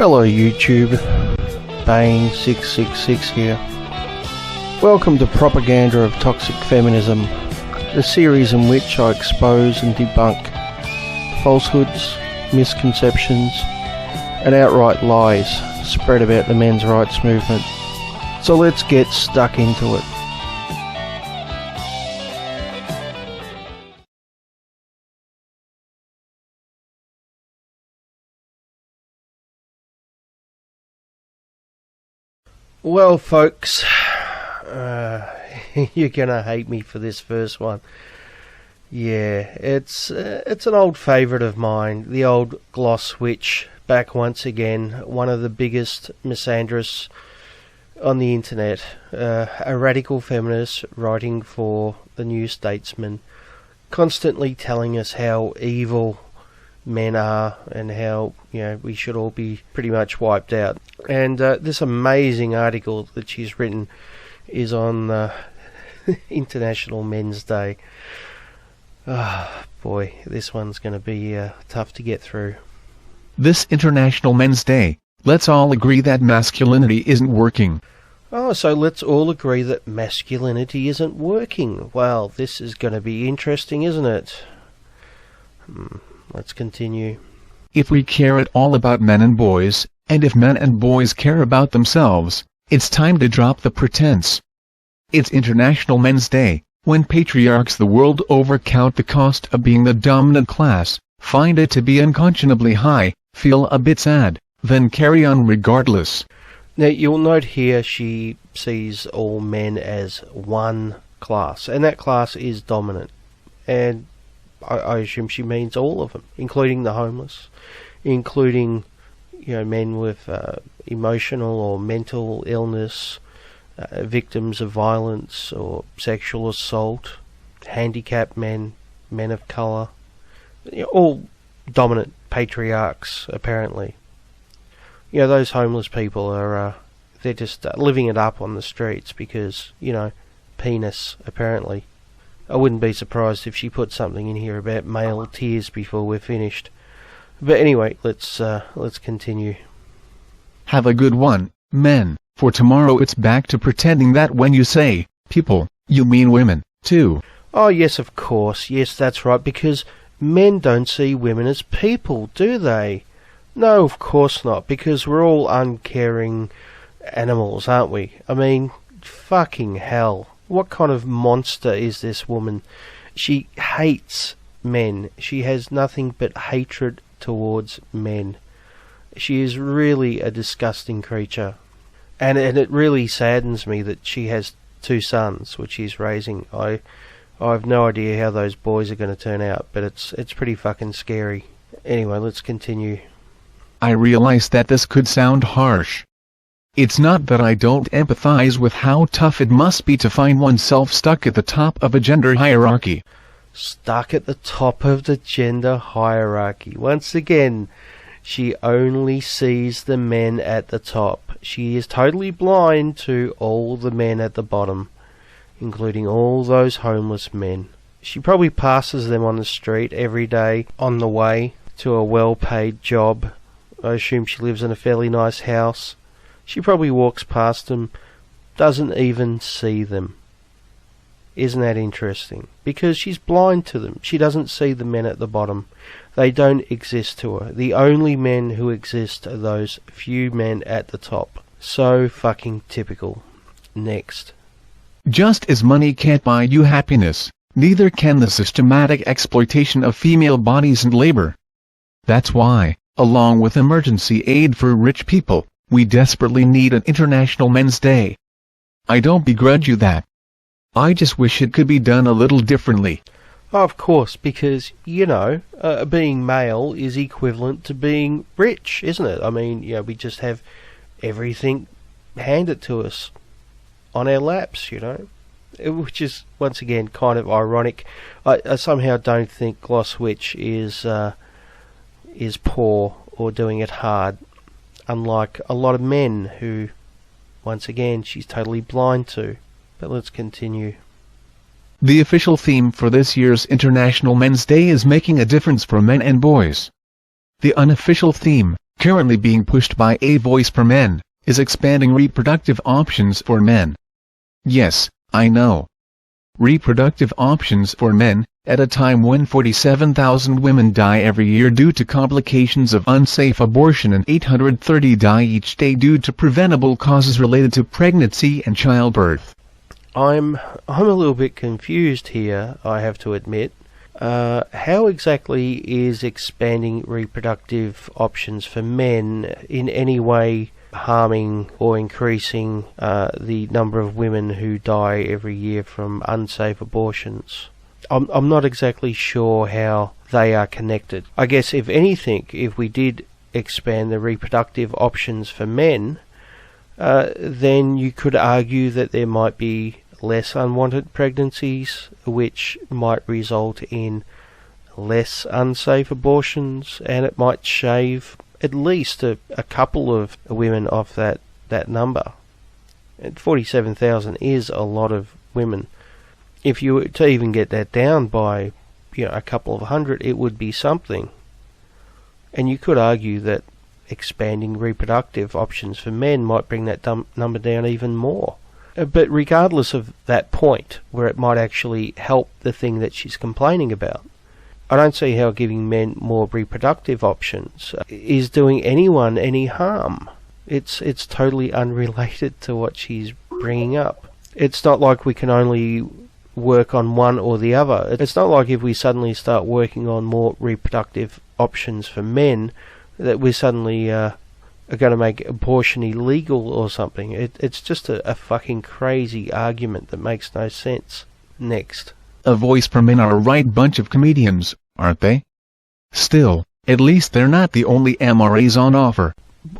Hello YouTube, Bane666 here. Welcome to Propaganda of Toxic Feminism, the series in which I expose and debunk falsehoods, misconceptions and outright lies spread about the men's rights movement. So let's get stuck into it. Well folks, you're gonna hate me for this first one. Yeah, it's an old favourite of mine, the old gloss witch, back once again, one of the biggest misandrists on the internet, a radical feminist writing for the New Statesman, constantly telling us how evil men are and how, you know, we should all be pretty much wiped out. And this amazing article that she's written is on International Men's Day. Ah, boy, this one's going to be tough to get through. This International Men's Day, let's all agree that masculinity isn't working. Oh, so let's all agree that masculinity isn't working. Well, this is going to be interesting, isn't it? Let's continue. If we care at all about men and boys, and if men and boys care about themselves, it's time to drop the pretense. It's International Men's Day, when patriarchs the world over count the cost of being the dominant class, find it to be unconscionably high, feel a bit sad, then carry on regardless. Now you'll note here she sees all men as one class, and that class is dominant. And I assume she means all of them, including the homeless, including, you know, men with emotional or mental illness, victims of violence or sexual assault, handicapped men, men of colour, you know, all dominant patriarchs apparently. You know, those homeless people are they're just living it up on the streets because, you know, penis apparently. I wouldn't be surprised if she put something in here about male tears before we're finished. But anyway, let's continue. Have a good one, men, for tomorrow it's back to pretending that when you say people, you mean women, too. Oh yes, of course, yes, that's right, because men don't see women as people, do they? No, of course not, because we're all uncaring animals, aren't we? I mean, fucking hell. What kind of monster is this woman? She hates men. She has nothing but hatred towards men. She is really a disgusting creature. And it really saddens me that she has two sons, which she's raising. I have no idea how those boys are going to turn out, but it's pretty fucking scary. Anyway, let's continue. I realize that this could sound harsh. It's not that I don't empathize with how tough it must be to find oneself stuck at the top of a gender hierarchy. Stuck at the top of the gender hierarchy. Once again, she only sees the men at the top. She is totally blind to all the men at the bottom, including all those homeless men. She probably passes them on the street every day on the way to a well-paid job. I assume she lives in a fairly nice house. She probably walks past them, doesn't even see them. Isn't that interesting? Because she's blind to them. She doesn't see the men at the bottom. They don't exist to her. The only men who exist are those few men at the top. So fucking typical. Next. Just as money can't buy you happiness, neither can the systematic exploitation of female bodies and labor. That's why, along with emergency aid for rich people, we desperately need an International Men's Day. I don't begrudge you that. I just wish it could be done a little differently. Of course, because, you know, being male is equivalent to being rich, isn't it? I mean, you know, we just have everything handed to us on our laps, you know, which is, once again, kind of ironic. I somehow don't think Gloss Witch is poor or doing it hard. Unlike a lot of men who, once again, she's totally blind to. But let's continue. The official theme for this year's International Men's Day is making a difference for men and boys. The unofficial theme, currently being pushed by A Voice for Men, is expanding reproductive options for men. Yes, I know. Reproductive options for men, at a time when 47,000 women die every year due to complications of unsafe abortion and 830 die each day due to preventable causes related to pregnancy and childbirth. I'm a little bit confused here, I have to admit. How exactly is expanding reproductive options for men in any way harming or increasing the number of women who die every year from unsafe abortions? I'm not exactly sure how they are connected. I guess if anything, if we did expand the reproductive options for men, then you could argue that there might be less unwanted pregnancies, which might result in less unsafe abortions, and it might shave at least a couple of women off that number. And 47,000 is a lot of women. If you were to even get that down by, a couple of hundred, it would be something. And you could argue that expanding reproductive options for men might bring that number down even more. But regardless of that point, where it might actually help the thing that she's complaining about, I don't see how giving men more reproductive options is doing anyone any harm. It's totally unrelated to what she's bringing up. It's not like we can only work on one or the other. It's not like if we suddenly start working on more reproductive options for men that we're suddenly are going to make abortion illegal or something. It's just a fucking crazy argument that makes no sense. Next. A Voice for Men are a right bunch of comedians, aren't they? Still, at least they're not the only MRAs on offer.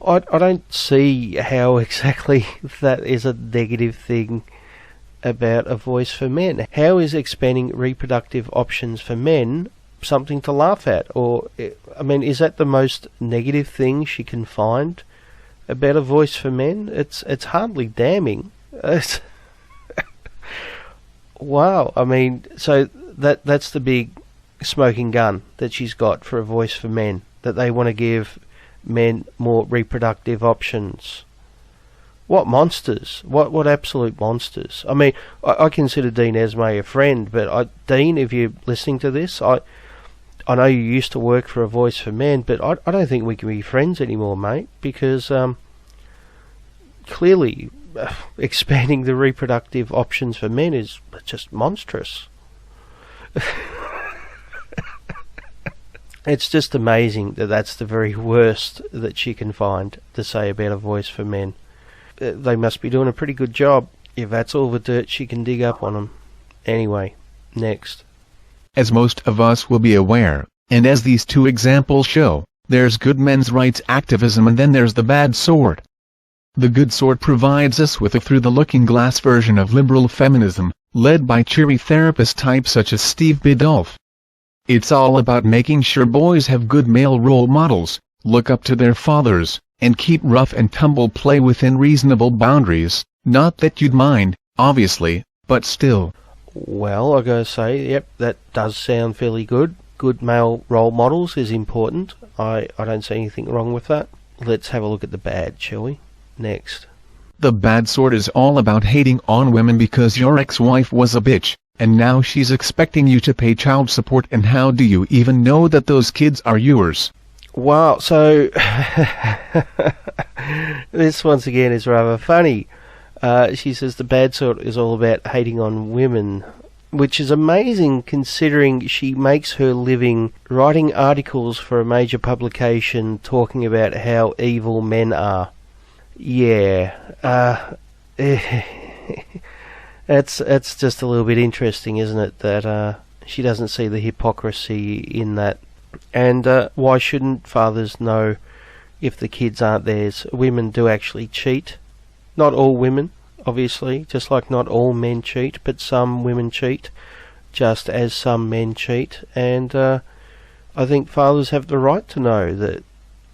I don't see how exactly that is a negative thing about A Voice for Men. How is expanding reproductive options for men something to laugh at? Or, I mean, is that the most negative thing she can find about A Voice for Men? It's hardly damning. Wow, I mean, so that's the big smoking gun that she's got for A Voice for Men, that they want to give men more reproductive options. What monsters? What absolute monsters? I mean, I consider Dean Esmay a friend, but Dean, if you're listening to this, I know you used to work for A Voice for Men, but I don't think we can be friends anymore, mate, because clearly expanding the reproductive options for men is just monstrous. It's just amazing that that's the very worst that she can find to say about A Voice for Men. They must be doing a pretty good job if that's all the dirt she can dig up on them. Anyway, next. As most of us will be aware, and as these two examples show, there's good men's rights activism and then there's the bad sort. The good sort provides us with a through-the-looking-glass version of liberal feminism, led by cheery therapist types such as Steve Biddulph. It's all about making sure boys have good male role models, look up to their fathers, and keep rough and tumble play within reasonable boundaries. Not that you'd mind, obviously, but still. Well, I gotta say, yep, that does sound fairly good. Good male role models is important. I don't see anything wrong with that. Let's have a look at the bad, shall we? Next. The bad sort is all about hating on women because your ex-wife was a bitch, and now she's expecting you to pay child support, and how do you even know that those kids are yours? Wow, so this once again is rather funny. She says the bad sort is all about hating on women, which is amazing considering she makes her living writing articles for a major publication talking about how evil men are. Yeah, it's just a little bit interesting, isn't it, that she doesn't see the hypocrisy in that. And why shouldn't fathers know if the kids aren't theirs? Women do actually cheat. Not all women, obviously, just like not all men cheat, but some women cheat, just as some men cheat. And I think fathers have the right to know that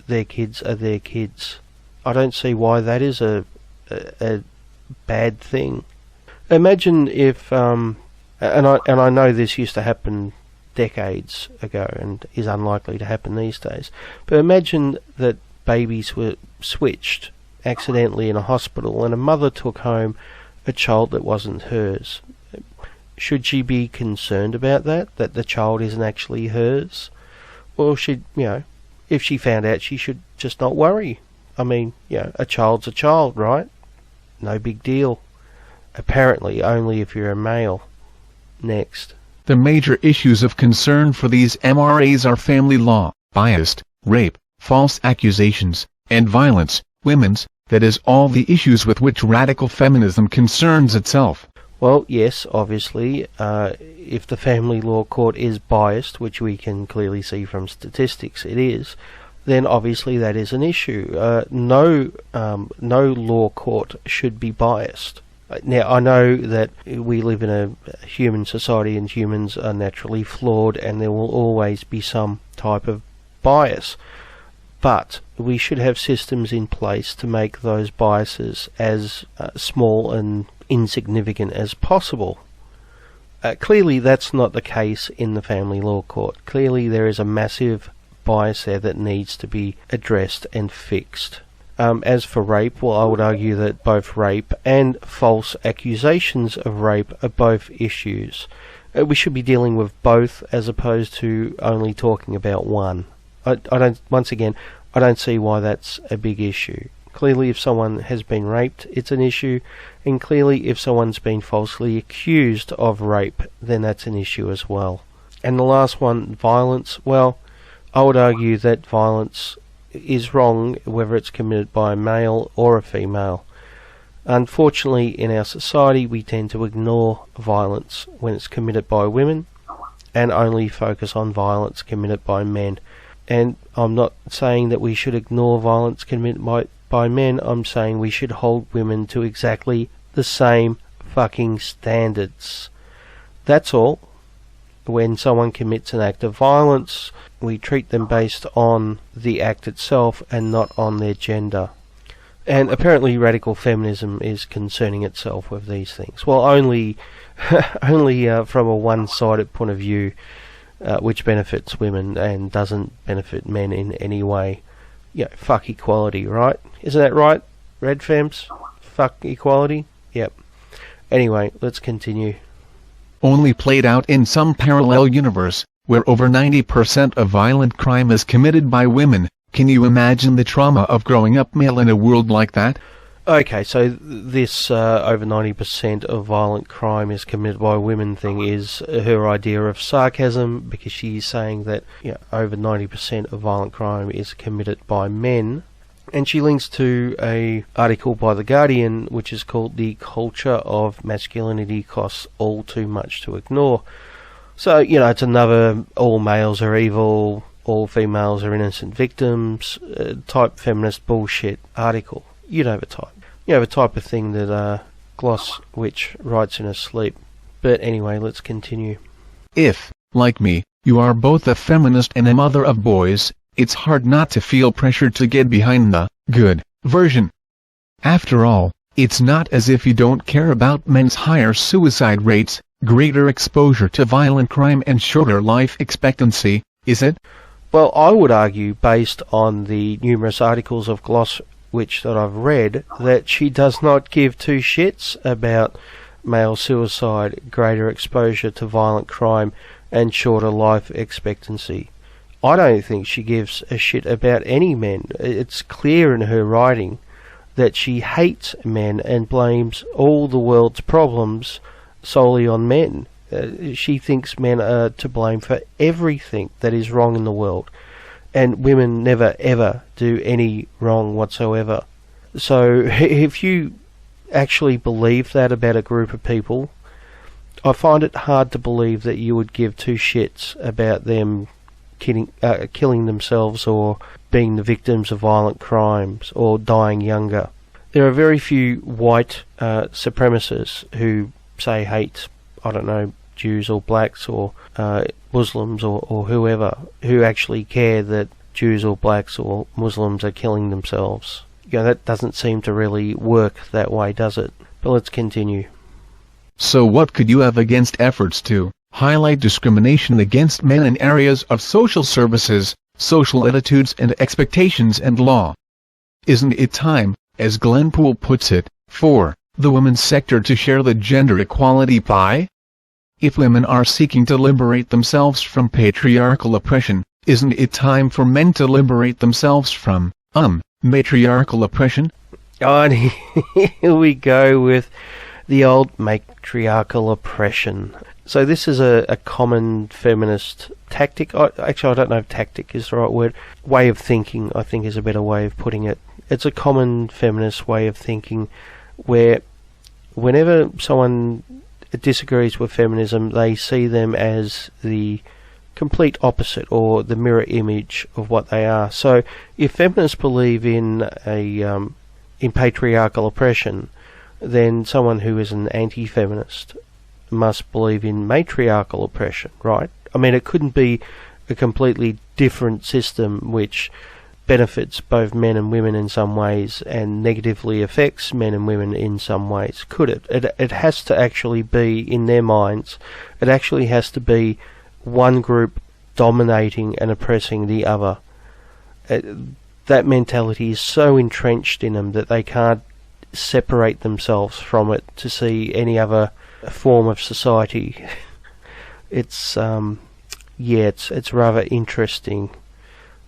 their kids are their kids. I don't see why that is a bad thing. Imagine if, and I know this used to happen decades ago and is unlikely to happen these days. But imagine that babies were switched accidentally in a hospital and a mother took home a child that wasn't hers. Should she be concerned about that the child isn't actually hers? Or should, if she found out, she should just not worry? I mean, a child's a child, right? No big deal. Apparently only if you're a male. Next. The major issues of concern for these MRAs are family law, biased, rape, false accusations, and violence, women's, that is all the issues with which radical feminism concerns itself. Well, yes, obviously, if the family law court is biased, which we can clearly see from statistics it is, then obviously that is an issue. No law court should be biased. Now, I know that we live in a human society and humans are naturally flawed and there will always be some type of bias. But we should have systems in place to make those biases as small and insignificant as possible. Clearly that's not the case in the family law court. Clearly there is a massive bias there that needs to be addressed and fixed. As for rape, well, I would argue that both rape and false accusations of rape are both issues. We should be dealing with both as opposed to only talking about one. I don't see why that's a big issue. Clearly if someone has been raped, it's an issue, and clearly if someone's been falsely accused of rape, then that's an issue as well. And the last one, violence, well, I would argue that violence is wrong whether it's committed by a male or a female. Unfortunately, in our society we tend to ignore violence when it's committed by women and only focus on violence committed by men. And I'm not saying that we should ignore violence committed by men. I'm saying we should hold women to exactly the same fucking standards. That's all. When someone commits an act of violence, we treat them based on the act itself and not on their gender. And apparently radical feminism is concerning itself with these things. Well, only from a one-sided point of view, which benefits women and doesn't benefit men in any way. Fuck equality, right? Isn't that right, Red Femmes? Fuck equality? Yep. Anyway, let's continue. Only played out in some parallel universe, where over 90% of violent crime is committed by women. Can you imagine the trauma of growing up male in a world like that? Okay, so this over 90% of violent crime is committed by women thing is her idea of sarcasm, because she's saying that over 90% of violent crime is committed by men. And she links to a article by The Guardian which is called "The Culture of Masculinity Costs All Too Much to Ignore." So, it's another all males are evil, all females are innocent victims type feminist bullshit article. You know the type. The type of thing that Gloss Witch writes in her sleep. But anyway, let's continue. If, like me, you are both a feminist and a mother of boys, it's hard not to feel pressured to get behind the good version. After all, it's not as if you don't care about men's higher suicide rates, greater exposure to violent crime and shorter life expectancy, is it? Well, I would argue, based on the numerous articles of Gloss Witch that I've read, that she does not give two shits about male suicide, greater exposure to violent crime, and shorter life expectancy. I don't think she gives a shit about any men. It's clear in her writing that she hates men and blames all the world's problems solely on men. She thinks men are to blame for everything that is wrong in the world, and women never ever do any wrong whatsoever. So if you actually believe that about a group of people, I find it hard to believe that you would give two shits about them killing themselves or being the victims of violent crimes or dying younger. There are very few white supremacists who say hate, I don't know, Jews or blacks or Muslims or whoever, who actually care that Jews or blacks or Muslims are killing themselves. That doesn't seem to really work that way, does it? But let's continue. So what could you have against efforts to highlight discrimination against men in areas of social services, social attitudes and expectations and law. Isn't it time, as Glenpool puts it, for the women's sector to share the gender equality pie? If women are seeking to liberate themselves from patriarchal oppression, isn't it time for men to liberate themselves from, matriarchal oppression? Oh, and here we go with the old matriarchal oppression. So this is a common feminist tactic. Actually, I don't know if tactic is the right word. Way of thinking, I think, is a better way of putting it. It's a common feminist way of thinking where whenever someone disagrees with feminism, they see them as the complete opposite or the mirror image of what they are. So if feminists believe in in patriarchal oppression, then someone who is an anti-feminist must believe in matriarchal oppression, right? I mean, it couldn't be a completely different system which benefits both men and women in some ways and negatively affects men and women in some ways, could it? It has to actually be, in their minds, it actually has to be one group dominating and oppressing the other. That mentality is so entrenched in them that they can't separate themselves from it to see any other form of society. It's it's rather interesting.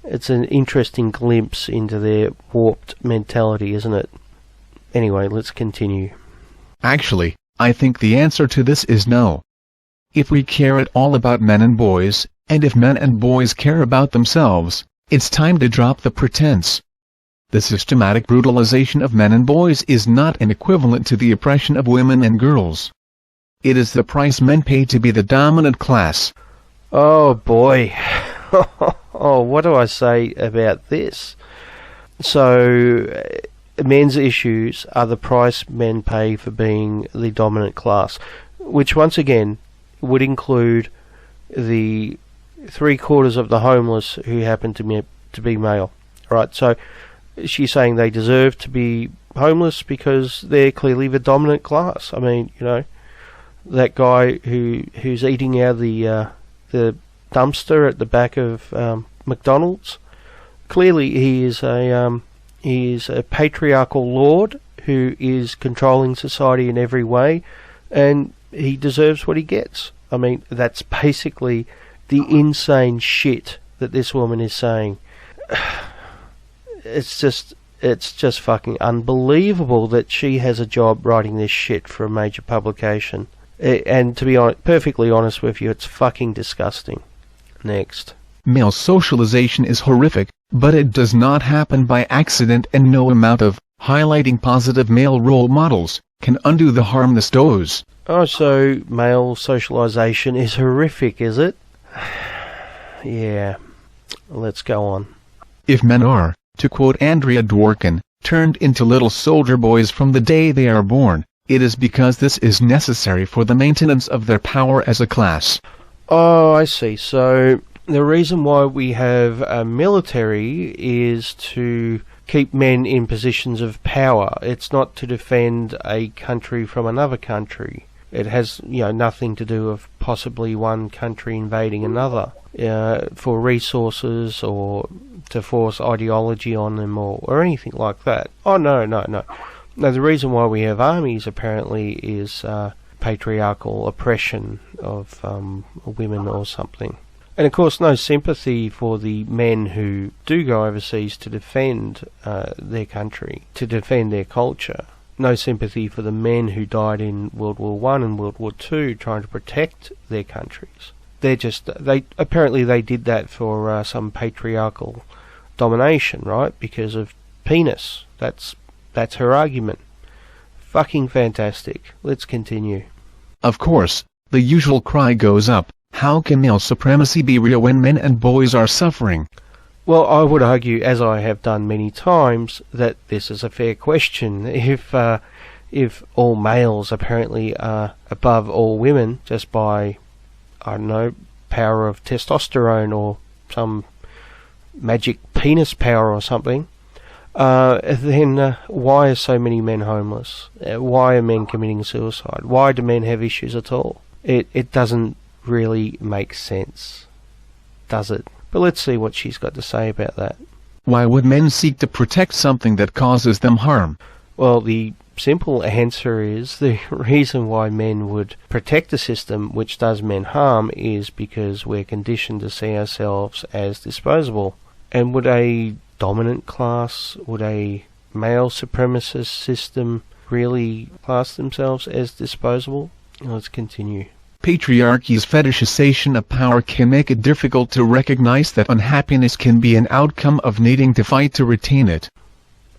It's an interesting glimpse into their warped mentality, isn't it? Anyway, let's continue. Actually, I think the answer to this is no. If we care at all about men and boys, and if men and boys care about themselves, it's time to drop the pretense. The systematic brutalization of men and boys is not an equivalent to the oppression of women and girls. It is the price men pay to be the dominant class. Oh boy. Oh, what do I say about this? So, men's issues are the price men pay for being the dominant class, which once again would include the 3/4 of the homeless who happen to be male. Right, so she's saying they deserve to be homeless because they're clearly the dominant class. I mean, you know, that guy who's eating out of the dumpster at the back of McDonald's, clearly he is a patriarchal lord who is controlling society in every way, and he deserves what he gets. I mean, that's basically the insane shit that this woman is saying. It's just fucking unbelievable that she has a job writing this shit for a major publication. And to be perfectly honest with you, it's fucking disgusting. Next. Male socialization is horrific, but it does not happen by accident, and no amount of highlighting positive male role models can undo the harm this does. Oh, so male socialization is horrific, is it? Yeah. Let's go on. If men are, to quote Andrea Dworkin, turned into little soldier boys from the day they are born, it is because this is necessary for the maintenance of their power as a class. Oh, I see. So the reason why we have a military is to keep men in positions of power. It's not to defend a country from another country. It has, nothing to do with possibly one country invading another for resources or to force ideology on them or anything like that. Oh, no. No, the reason why we have armies apparently is patriarchal oppression of women or something. And of course no sympathy for the men who do go overseas to defend their country, to defend their culture. No sympathy for the men who died in World War I and World War II trying to protect their countries. Apparently they did that for some patriarchal domination, right? Because of penis. That's her argument. Fucking fantastic. Let's continue. Of course, the usual cry goes up, how can male supremacy be real when men and boys are suffering? Well, I would argue, as I have done many times, that this is a fair question. If all males apparently are above all women just by, I don't know, power of testosterone or some magic penis power or something, then why are so many men homeless? Why are men committing suicide? Why do men have issues at all? It doesn't really make sense, does it? But let's see what she's got to say about that. Why would men seek to protect something that causes them harm? Well, the simple answer is the reason why men would protect a system which does men harm is because we're conditioned to see ourselves as disposable. And would a dominant class, would a male supremacist system really class themselves as disposable? Let's continue. Patriarchy's fetishization of power can make it difficult to recognize that unhappiness can be an outcome of needing to fight to retain it.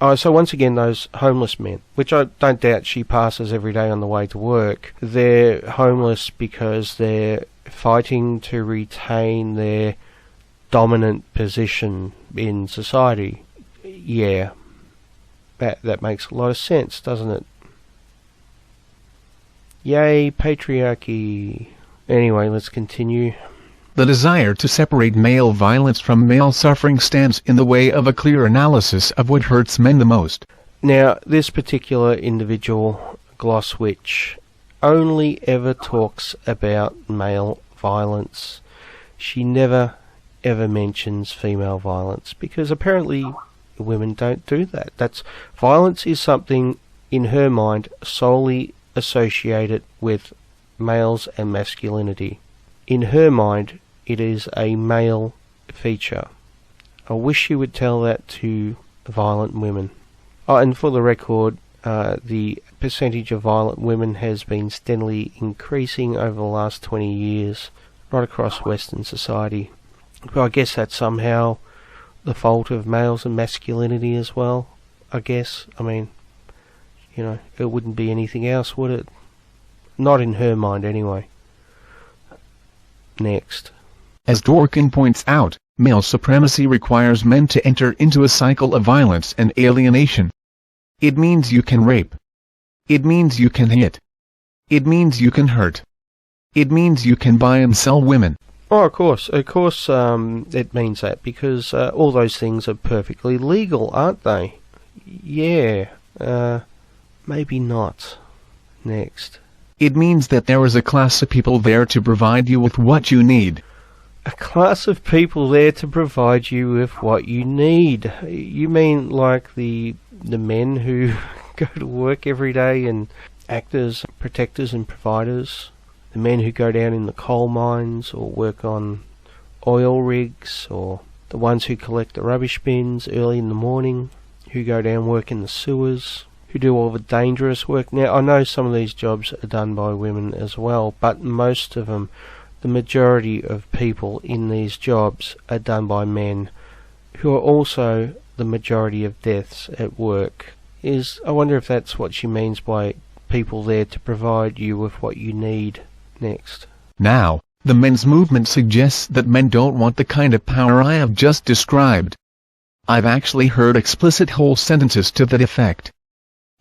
Oh, so once again, those homeless men, which I don't doubt she passes every day on the way to work, they're homeless because they're fighting to retain their dominant position in society. Yeah, that makes a lot of sense, doesn't it? Yay, patriarchy. Anyway, let's continue. The desire to separate male violence from male suffering stands in the way of a clear analysis of what hurts men the most. Now, this particular individual, Glosswitch, only ever talks about male violence. She never ever mentions female violence, because apparently women don't do that. Violence is something, in her mind, solely associated with males and masculinity. In her mind, it is a male feature. I wish you would tell that to violent women. Oh, and for the record, the percentage of violent women has been steadily increasing over the last 20 years, right across Western society. But I guess that's somehow the fault of males and masculinity as well, I guess. I mean, you know, it wouldn't be anything else, would it? Not in her mind, anyway. Next. As Dworkin points out, male supremacy requires men to enter into a cycle of violence and alienation. It means you can rape. It means you can hit. It means you can hurt. It means you can buy and sell women. Oh, of course, it means that, because all those things are perfectly legal, aren't they? Yeah, maybe not. Next. It means that there is a class of people there to provide you with what you need. A class of people there to provide you with what you need. You mean like the men who go to work every day and act as protectors and providers? The men who go down in the coal mines or work on oil rigs, or the ones who collect the rubbish bins early in the morning, who go down and work in the sewers, who do all the dangerous work. Now, I know some of these jobs are done by women as well, but most of them, the majority of people in these jobs are done by men, who are also the majority of deaths at work. I wonder if that's what she means by people there to provide you with what you need. Next. Now, the men's movement suggests that men don't want the kind of power I have just described. I've actually heard explicit whole sentences to that effect.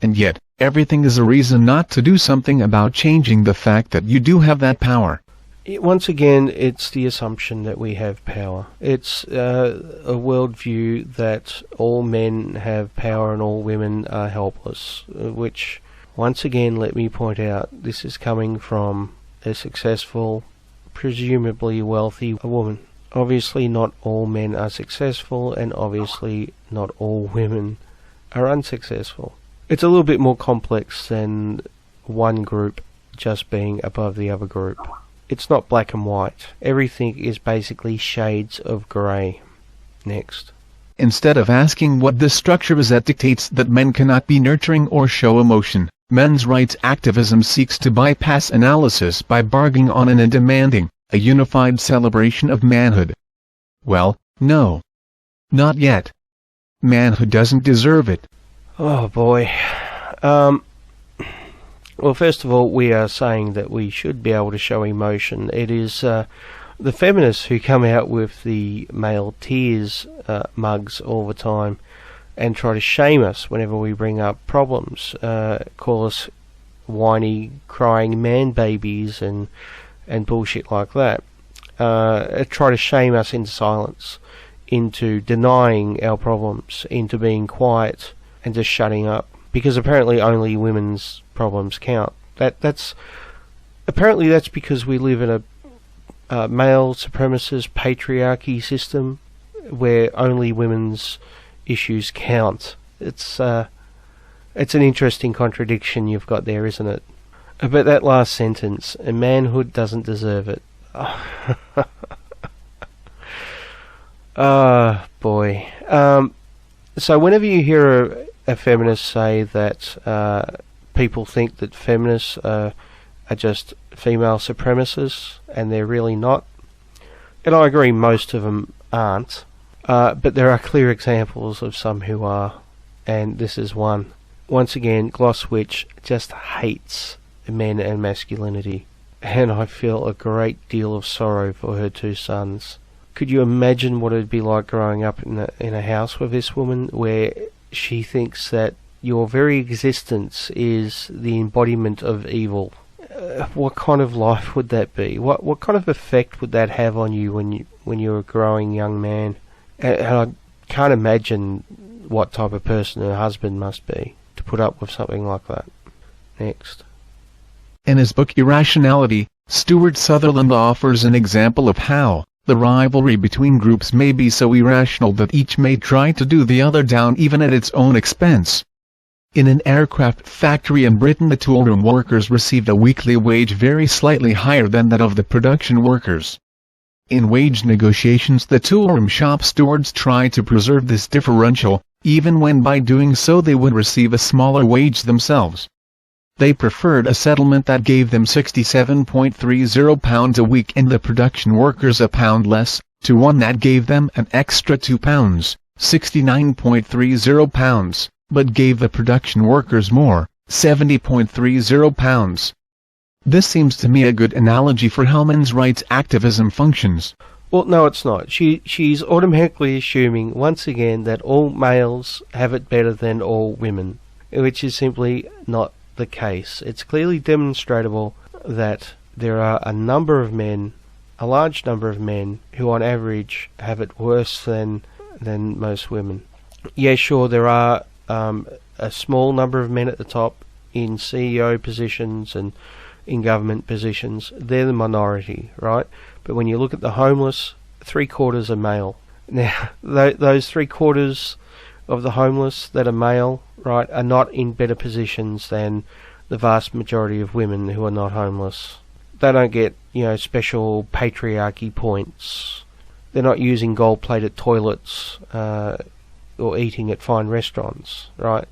And yet, everything is a reason not to do something about changing the fact that you do have that power. Once again, it's the assumption that we have power. It's a worldview that all men have power and all women are helpless, which, once again, let me point out, this is coming from a successful, presumably wealthy woman. Obviously not all men are successful, and obviously not all women are unsuccessful. It's a little bit more complex than one group just being above the other group. It's not black and white. Everything is basically shades of grey. Next. Instead of asking what the structure is that dictates that men cannot be nurturing or show emotion, men's rights activism seeks to bypass analysis by bargaining on and demanding a unified celebration of manhood. Well, no. Not yet. Manhood doesn't deserve it. Oh boy. Well, first of all, we are saying that we should be able to show emotion. It is the feminists who come out with the male tears mugs all the time and try to shame us whenever we bring up problems, call us whiny, crying man babies and bullshit like that. Try to shame us into silence, into denying our problems, into being quiet and just shutting up, because apparently only women's problems count. That's because we live in male supremacist patriarchy system where only women's issues count. It's an interesting contradiction you've got there, isn't it? But that last sentence, manhood doesn't deserve it. Oh, boy. So whenever you hear a feminist say that people think that feminists are just female supremacists, and they're really not, and I agree most of them aren't, but there are clear examples of some who are, and this is one. Once again, Glosswitch just hates men and masculinity, and I feel a great deal of sorrow for her two sons. Could you imagine what it would be like growing up in a house with this woman where she thinks that your very existence is the embodiment of evil? What kind of life would that be? What kind of effect would that have on you when you're a growing young man? And I can't imagine what type of person her husband must be to put up with something like that. Next. In his book Irrationality, Stuart Sutherland offers an example of how the rivalry between groups may be so irrational that each may try to do the other down even at its own expense. In an aircraft factory in Britain, the toolroom workers received a weekly wage very slightly higher than that of the production workers. In wage negotiations, the toolroom shop stewards tried to preserve this differential, even when by doing so they would receive a smaller wage themselves. They preferred a settlement that gave them £67.30 a week and the production workers a pound less, to one that gave them an extra £2, £69.30, but gave the production workers more, £70.30. This seems to me a good analogy for how men's rights activism functions. Well, no, it's not. She's automatically assuming, once again, that all males have it better than all women, which is simply not the case. It's clearly demonstrable that there are a large number of men, who on average have it worse than most women. Yeah, sure, there are a small number of men at the top in CEO positions and in government positions. They're the minority, right? But when you look at the homeless, 3/4 are male. Now, those 3/4 of the homeless that are male, right, are not in better positions than the vast majority of women who are not homeless. They don't get, special patriarchy points. They're not using gold-plated toilets or eating at fine restaurants, right?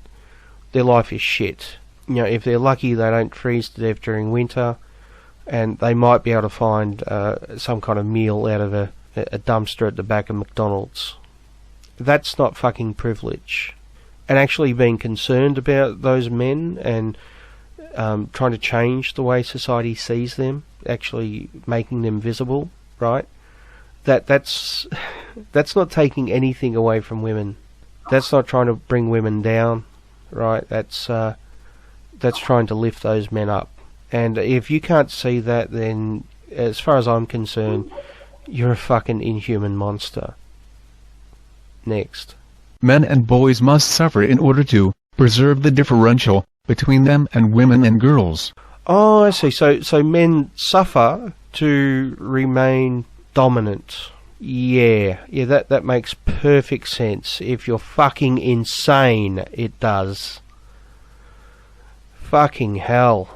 Their life is shit. If they're lucky, they don't freeze to death during winter, and they might be able to find some kind of meal out of a dumpster at the back of McDonald's. That's not fucking privilege. And actually being concerned about those men and trying to change the way society sees them, actually making them visible, right? That's not taking anything away from women. That's not trying to bring women down, right? That's trying to lift those men up. And if you can't see that, then as far as I'm concerned, you're a fucking inhuman monster. Next. Men and boys must suffer in order to preserve the differential between them and women and girls. Oh, I see. So men suffer to remain dominant. Yeah, that makes perfect sense. If you're fucking insane, it does. Fucking hell.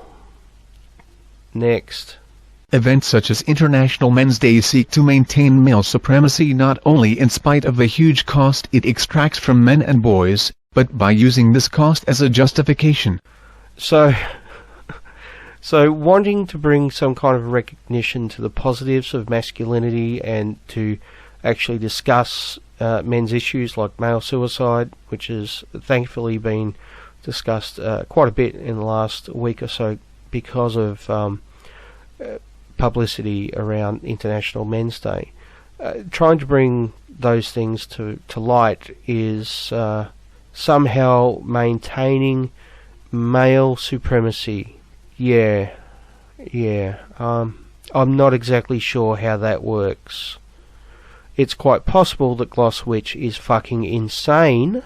Next. Events such as International Men's Day seek to maintain male supremacy not only in spite of the huge cost it extracts from men and boys, but by using this cost as a justification. So wanting to bring some kind of recognition to the positives of masculinity and to actually discuss men's issues like male suicide, which has thankfully been discussed quite a bit in the last week or so because of publicity around International Men's Day. Trying to bring those things to light is somehow maintaining male supremacy. Yeah. I'm not exactly sure how that works. It's quite possible that Glosswitch is fucking insane.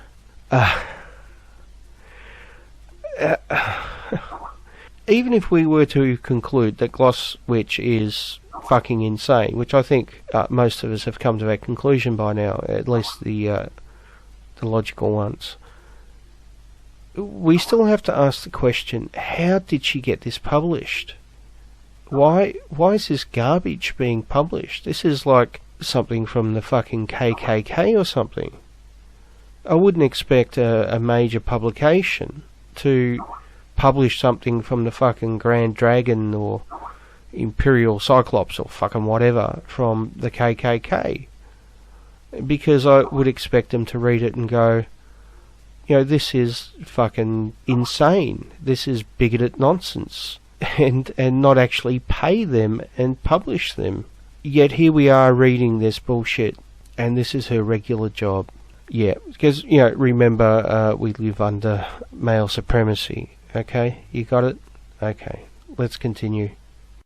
even if we were to conclude that Glosswitch is fucking insane, which I think most of us have come to that conclusion by now, at least the logical ones, we still have to ask the question, how did she get this published? Why is this garbage being published? This is like something from the fucking KKK or something. I wouldn't expect a major publication to publish something from the fucking Grand Dragon or Imperial Cyclops or fucking whatever from the KKK, because I would expect them to read it and go, you know, this is fucking insane, this is bigoted nonsense, and not actually pay them and publish them. Yet here we are reading this bullshit, and this is her regular job. Yeah, because, you know, remember, we live under male supremacy. Okay, you got it? Okay, let's continue.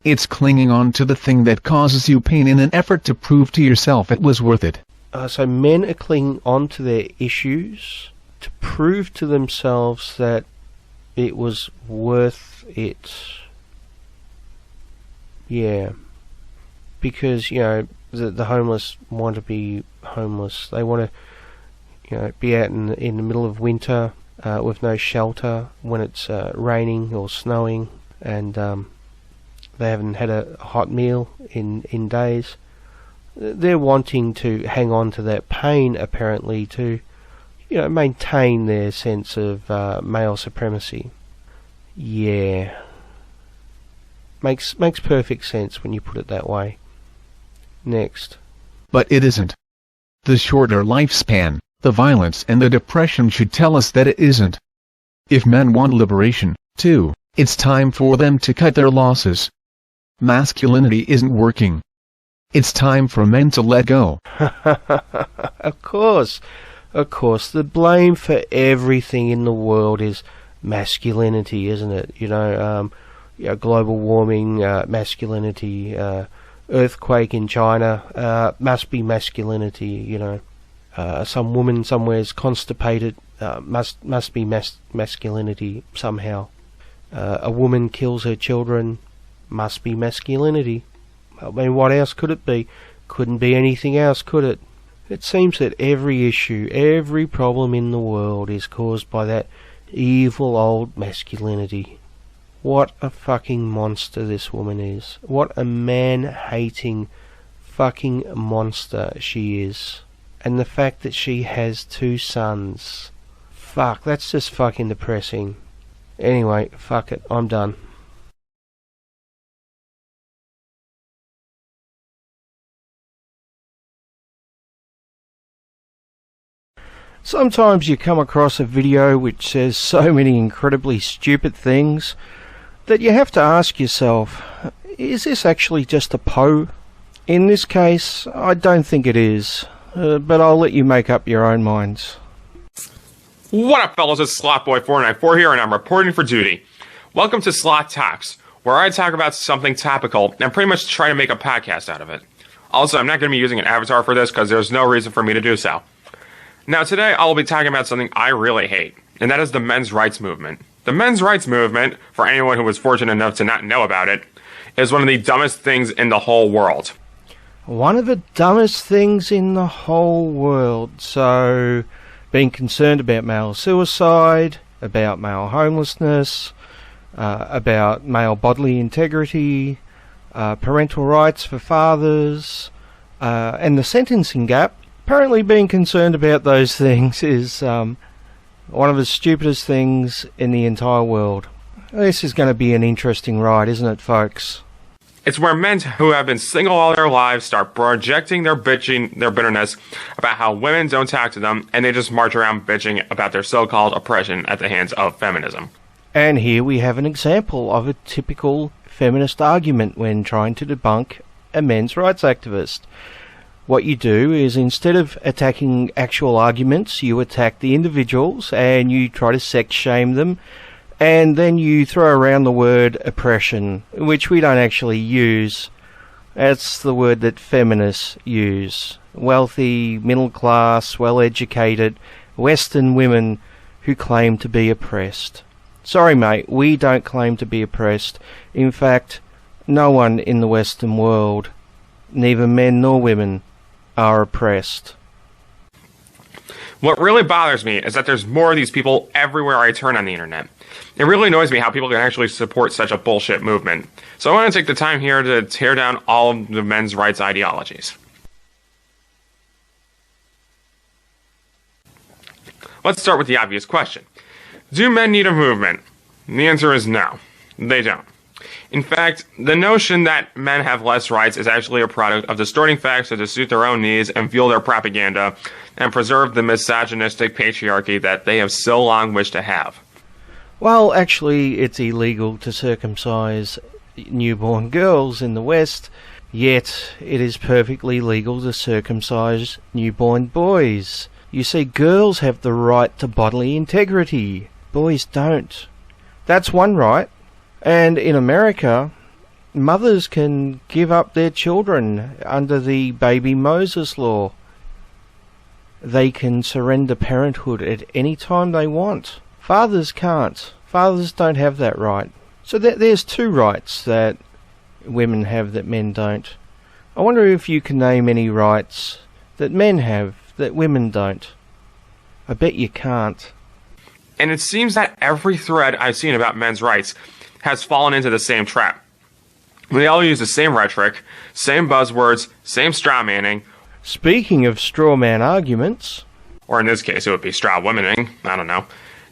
It's clinging on to the thing that causes you pain in an effort to prove to yourself it was worth it. So men are clinging on to their issues to prove to themselves that it was worth it. Yeah. Because, you know, the homeless want to be homeless. They want to, you know, be out in the middle of winter with no shelter when it's raining or snowing, and they haven't had a hot meal in days. They're wanting to hang on to that pain, apparently, to, you know, maintain their sense of male supremacy. Yeah. Makes perfect sense when you put it that way. Next. But it isn't. The shorter lifespan, the violence and the depression should tell us that it isn't. If men want liberation, too, it's time for them to cut their losses. Masculinity isn't working. It's time for men to let go. Of course. The blame for everything in the world is masculinity, isn't it? You know, global warming, masculinity, earthquake in China, must be masculinity, you know. Some woman somewhere is constipated, must be masculinity somehow. A woman kills her children, must be masculinity. I mean, what else could it be? Couldn't be anything else, could it? It seems that every issue, every problem in the world is caused by that evil old masculinity. What a fucking monster this woman is. What a man-hating fucking monster she is. And the fact that she has 2 sons. Fuck, that's just fucking depressing. Anyway, fuck it, I'm done. Sometimes you come across a video which says so many incredibly stupid things that you have to ask yourself, is this actually just a Poe? In this case, I don't think it is, but I'll let you make up your own minds. What up, fellas? It's slothboy494 here, and I'm reporting for duty. Welcome to Sloth Talks, where I talk about something topical and pretty much try to make a podcast out of it. Also, I'm not going to be using an avatar for this because there's no reason for me to do so. Now, today I'll be talking about something I really hate, and that is the men's rights movement. The men's rights movement, for anyone who was fortunate enough to not know about it, is one of the dumbest things in the whole world. One of the dumbest things in the whole world. So, being concerned about male suicide, about male homelessness, about male bodily integrity, parental rights for fathers, and the sentencing gap. Apparently being concerned about those things is one of the stupidest things in the entire world. This is going to be an interesting ride, isn't it, folks? It's where men who have been single all their lives start projecting their bitterness about how women don't talk to them, and they just march around bitching about their so-called oppression at the hands of feminism. And here we have an example of a typical feminist argument when trying to debunk a men's rights activist. What you do is, instead of attacking actual arguments, you attack the individuals and you try to sex shame them, and then you throw around the word oppression, which we don't actually use. That's the word that feminists use. Wealthy, middle class, well educated, Western women who claim to be oppressed. Sorry, mate, we don't claim to be oppressed. In fact, no one in the Western world, neither men nor women, are oppressed. What really bothers me is that there's more of these people everywhere I turn on the internet. It really annoys me how people can actually support such a bullshit movement. So I want to take the time here to tear down all of the men's rights ideologies. Let's start with the obvious question. Do men need a movement? The answer is no. They don't. In fact, the notion that men have less rights is actually a product of distorting facts to suit their own needs and fuel their propaganda and preserve the misogynistic patriarchy that they have so long wished to have. Well, actually, it's illegal to circumcise newborn girls in the West, yet it is perfectly legal to circumcise newborn boys. You see, girls have the right to bodily integrity. Boys don't. That's one right. And in America, mothers can give up their children under the Baby Moses law. They can surrender parenthood at any time they want. Fathers can't. Fathers don't have that right. So there's two rights that women have that men don't. I wonder if you can name any rights that men have that women don't. I bet you can't. And it seems that every thread I've seen about men's rights has fallen into the same trap. They all use the same rhetoric, same buzzwords, same straw manning. Speaking of straw man arguments, or in this case it would be straw womaning, I don't know.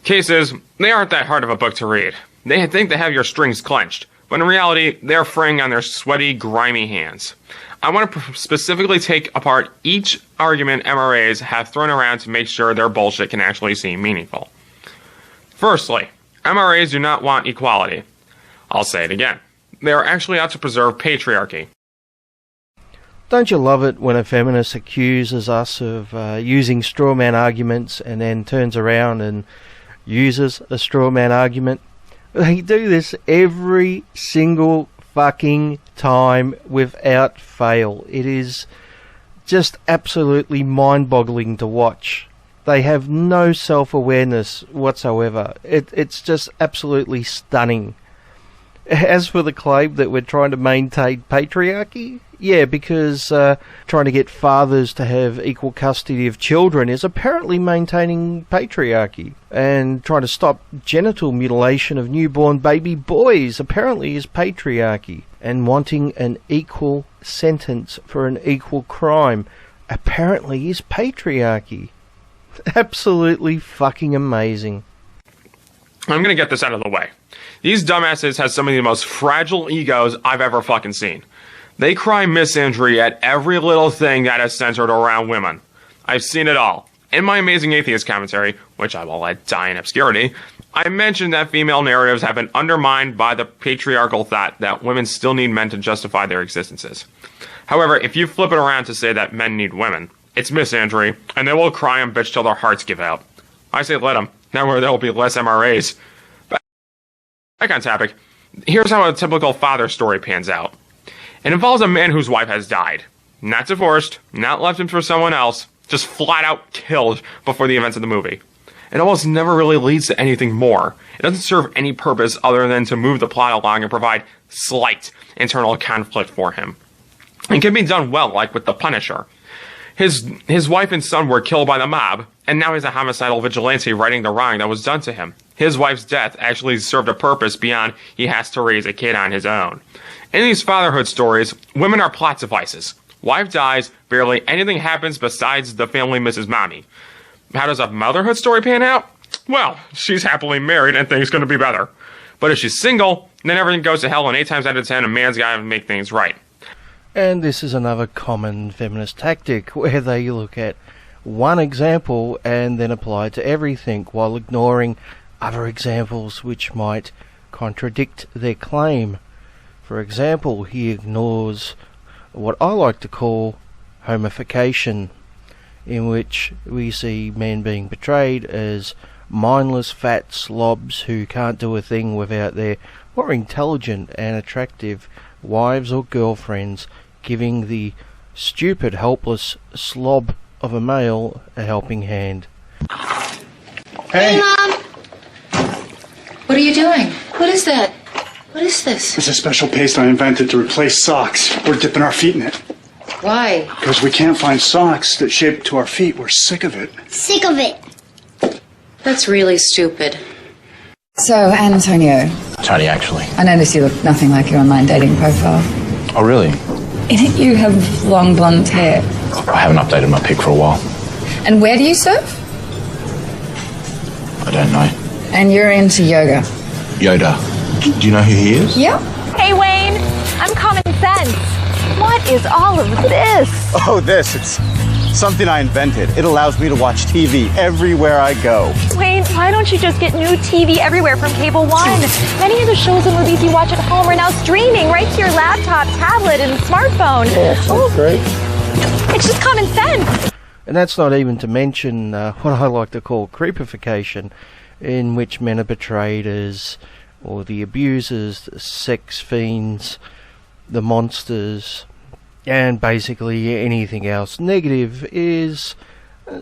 Cases, they aren't that hard of a book to read. They think they have your strings clenched, but in reality, they're fraying on their sweaty, grimy hands. I want to specifically take apart each argument MRAs have thrown around to make sure their bullshit can actually seem meaningful. Firstly, MRAs do not want equality. I'll say it again. They are actually out to preserve patriarchy. Don't you love it when a feminist accuses us of using straw man arguments and then turns around and uses a straw man argument? They do this every single fucking time without fail. It is just absolutely mind-boggling to watch. They have no self-awareness whatsoever. It's just absolutely stunning. As for the claim that we're trying to maintain patriarchy, yeah, because trying to get fathers to have equal custody of children is apparently maintaining patriarchy. And trying to stop genital mutilation of newborn baby boys apparently is patriarchy. And wanting an equal sentence for an equal crime apparently is patriarchy. Absolutely fucking amazing. I'm gonna get this out of the way. These dumbasses have some of the most fragile egos I've ever fucking seen. They cry misandry at every little thing that is centered around women. I've seen it all. In my Amazing Atheist commentary, which I will let die in obscurity, I mentioned that female narratives have been undermined by the patriarchal thought that women still need men to justify their existences. However, if you flip it around to say that men need women, it's misandry, and they will cry and bitch till their hearts give out. I say let them. Now where there will be less MRAs. Back on topic, here's how a typical father story pans out. It involves a man whose wife has died. Not divorced, not left him for someone else, just flat out killed before the events of the movie. It almost never really leads to anything more. It doesn't serve any purpose other than to move the plot along and provide slight internal conflict for him. It can be done well, like with The Punisher. His wife and son were killed by the mob, and now he's a homicidal vigilante righting the wrong that was done to him. His wife's death actually served a purpose beyond he has to raise a kid on his own. In these fatherhood stories, women are plot devices. Wife dies, barely anything happens besides the family misses mommy. How does a motherhood story pan out? Well, she's happily married and things gonna be better. But if she's single, then everything goes to hell, and 8 times out of 10 a man's gotta make things right. And this is another common feminist tactic where they look at one example and then apply it to everything while ignoring other examples which might contradict their claim. For example, he ignores what I like to call homification, in which we see men being portrayed as mindless fat slobs who can't do a thing without their more intelligent and attractive wives or girlfriends giving the stupid, helpless slob of a male a helping hand. Hey, Mom! What What are you doing? What is that? What is this? It's a special paste I invented to replace socks. We're dipping our feet in it. Why? Because we can't find socks that shape to our feet. We're sick of it. Sick of it. That's really stupid. So, Antonio. Tony, actually. I notice you look nothing like your online dating profile. Oh, really? In it, you have long blonde hair. I haven't updated my pic for a while. And where do you surf? I don't know. And you're into yoga. Yoda. Do you know who he is? Yep. Hey, Wayne. I'm Common Sense. What is all of this? Oh, it's something I invented. It allows me to watch TV everywhere I go. Wayne, why don't you just get new TV everywhere from Cable One? Many of the shows and movies you watch at home are now streaming right to your laptop, tablet, and smartphone. Yeah, sounds great. It's just common sense. And that's not even to mention what I like to call creepification, in which men are portrayed as, or the abusers, the sex fiends, the monsters, and basically anything else negative is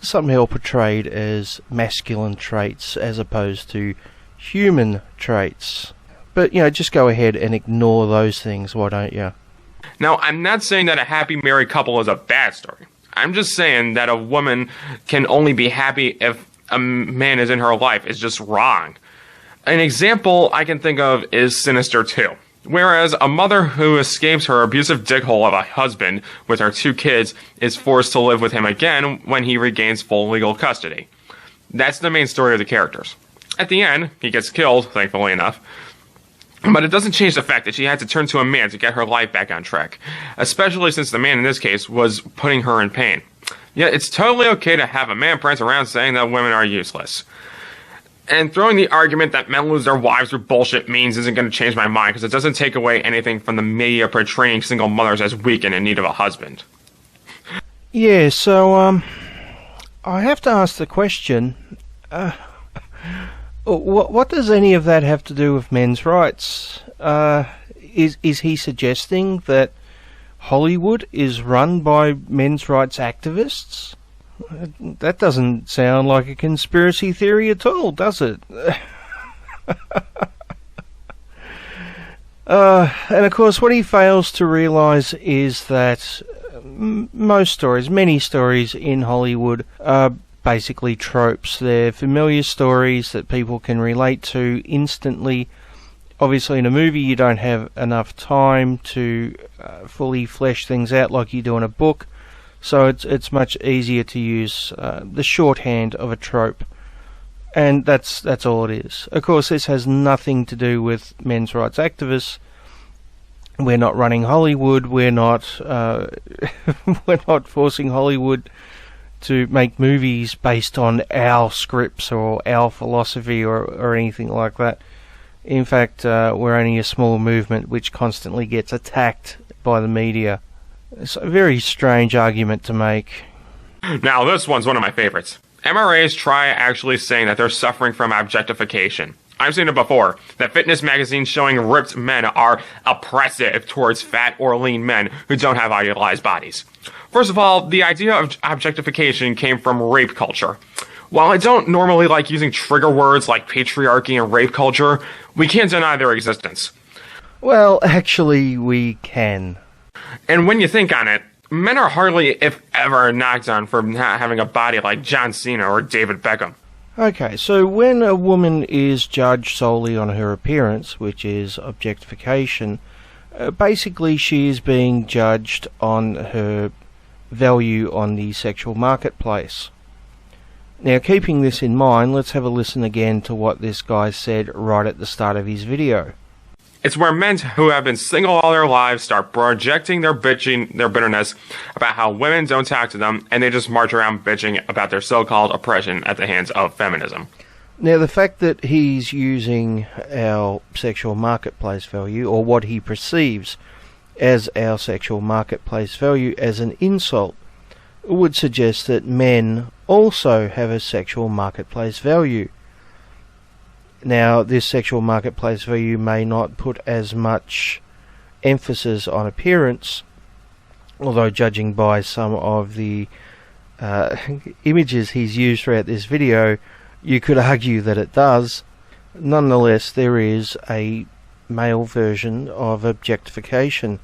somehow portrayed as masculine traits as opposed to human traits. But, just go ahead and ignore those things, why don't you? Now, I'm not saying that a happy married couple is a bad story. I'm just saying that a woman can only be happy if a man is in her life is just wrong. An example I can think of is Sinister 2. Whereas a mother who escapes her abusive dickhole of a husband with her 2 kids is forced to live with him again when he regains full legal custody. That's the main story of the characters. At the end, he gets killed, thankfully enough. But it doesn't change the fact that she had to turn to a man to get her life back on track, especially since the man in this case was putting her in pain. Yet it's totally okay to have a man prance around saying that women are useless. And throwing the argument that men lose their wives through bullshit means isn't going to change my mind, because it doesn't take away anything from the media portraying single mothers as weak and in need of a husband. Yeah, so, I have to ask the question, what does any of that have to do with men's rights? Is he suggesting that Hollywood is run by men's rights activists? That doesn't sound like a conspiracy theory at all, does it? And of course, what he fails to realise is that many stories in Hollywood are basically tropes. They're familiar stories that people can relate to instantly. Obviously, in a movie, you don't have enough time to fully flesh things out like you do in a book. So it's much easier to use the shorthand of a trope, and that's all it is. Of course, this has nothing to do with men's rights activists. We're not running Hollywood. We're not we're not forcing Hollywood to make movies based on our scripts or our philosophy or anything like that. In fact, we're only a small movement which constantly gets attacked by the media. It's a very strange argument to make. Now, this one's one of my favorites. MRAs try actually saying that they're suffering from objectification. I've seen it before, that fitness magazines showing ripped men are oppressive towards fat or lean men who don't have idealized bodies. First of all, the idea of objectification came from rape culture. While I don't normally like using trigger words like patriarchy and rape culture, we can't deny their existence. Well, actually, we can. And when you think on it, men are hardly, if ever, knocked on for not having a body like John Cena or David Beckham. Okay, so when a woman is judged solely on her appearance, which is objectification, basically she is being judged on her value on the sexual marketplace. Now, keeping this in mind, let's have a listen again to what this guy said right at the start of his video. It's where men who have been single all their lives start projecting their bitterness about how women don't talk to them, and they just march around bitching about their so-called oppression at the hands of feminism. Now, the fact that he's using our sexual marketplace value, or what he perceives as our sexual marketplace value, as an insult, would suggest that men also have a sexual marketplace value. Now, this sexual marketplace value may not put as much emphasis on appearance, although judging by some of the images he's used throughout this video, you could argue that it does. Nonetheless, there is a male version of objectification.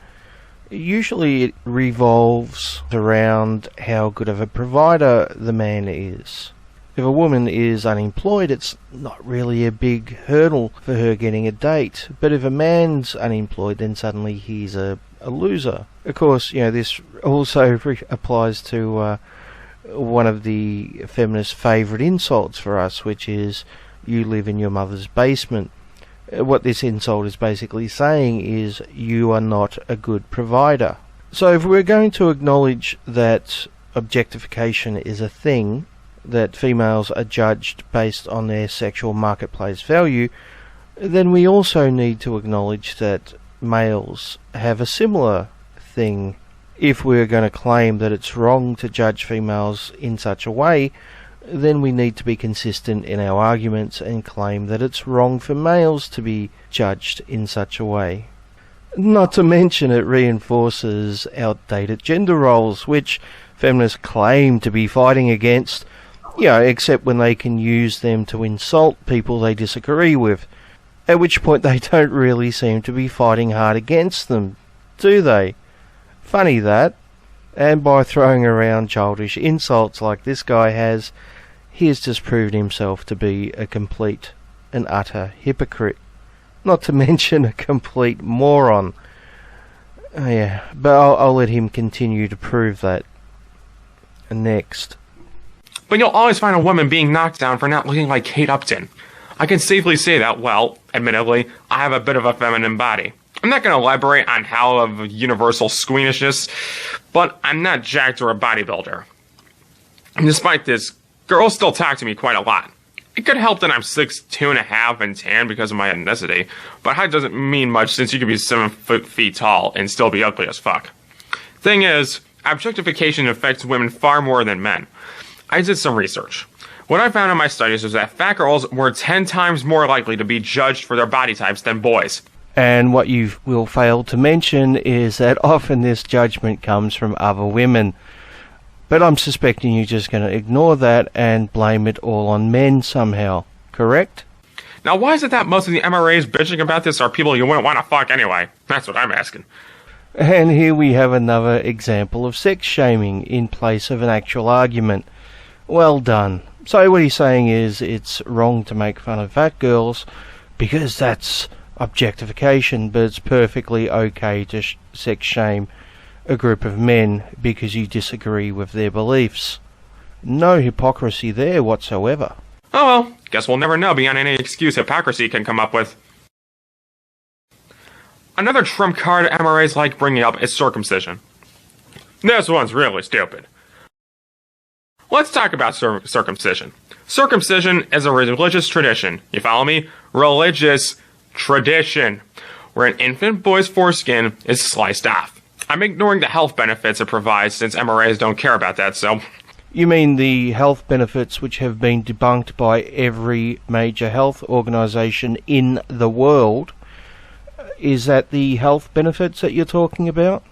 Usually it revolves around how good of a provider the man is. If a woman is unemployed, it's not really a big hurdle for her getting a date. But if a man's unemployed, then suddenly he's a loser. Of course, this also applies to one of the feminist favourite insults for us, which is, you live in your mother's basement. What this insult is basically saying is, you are not a good provider. So if we're going to acknowledge that objectification is a thing, that females are judged based on their sexual marketplace value, then we also need to acknowledge that males have a similar thing. If we're going to claim that it's wrong to judge females in such a way, then we need to be consistent in our arguments and claim that it's wrong for males to be judged in such a way. Not to mention it reinforces outdated gender roles, which feminists claim to be fighting against, except when they can use them to insult people they disagree with, at which point they don't really seem to be fighting hard against them, do they? Funny that. And by throwing around childish insults like this guy has, he has just proved himself to be a complete and utter hypocrite. Not to mention a complete moron. But I'll let him continue to prove that. Next. But you'll always find a woman being knocked down for not looking like Kate Upton. I can safely say that, well, admittedly, I have a bit of a feminine body. I'm not going to elaborate on how of universal squeamishness, but I'm not jacked or a bodybuilder. And despite this, girls still talk to me quite a lot. It could help that I'm 6'2.5" and tan because of my ethnicity, but height doesn't mean much since you could be 7 feet tall and still be ugly as fuck. Thing is, objectification affects women far more than men. I did some research. What I found in my studies was that fat girls were 10 times more likely to be judged for their body types than boys. And what you will fail to mention is that often this judgment comes from other women. But I'm suspecting you're just going to ignore that and blame it all on men somehow, correct? Now why is it that most of the MRAs bitching about this are people you wouldn't want to fuck anyway? That's what I'm asking. And here we have another example of sex shaming in place of an actual argument. Well done. So what he's saying is it's wrong to make fun of fat girls because that's objectification, but it's perfectly okay to sex shame a group of men because you disagree with their beliefs. No hypocrisy there whatsoever. Oh well, guess we'll never know beyond any excuse hypocrisy can come up with. Another trump card MRAs like bringing up is circumcision. This one's really stupid. Let's talk about circumcision. Circumcision is a religious tradition. You follow me? Religious tradition. Where an infant boy's foreskin is sliced off. I'm ignoring the health benefits it provides since MRAs don't care about that, so... You mean the health benefits which have been debunked by every major health organisation in the world? Is that the health benefits that you're talking about?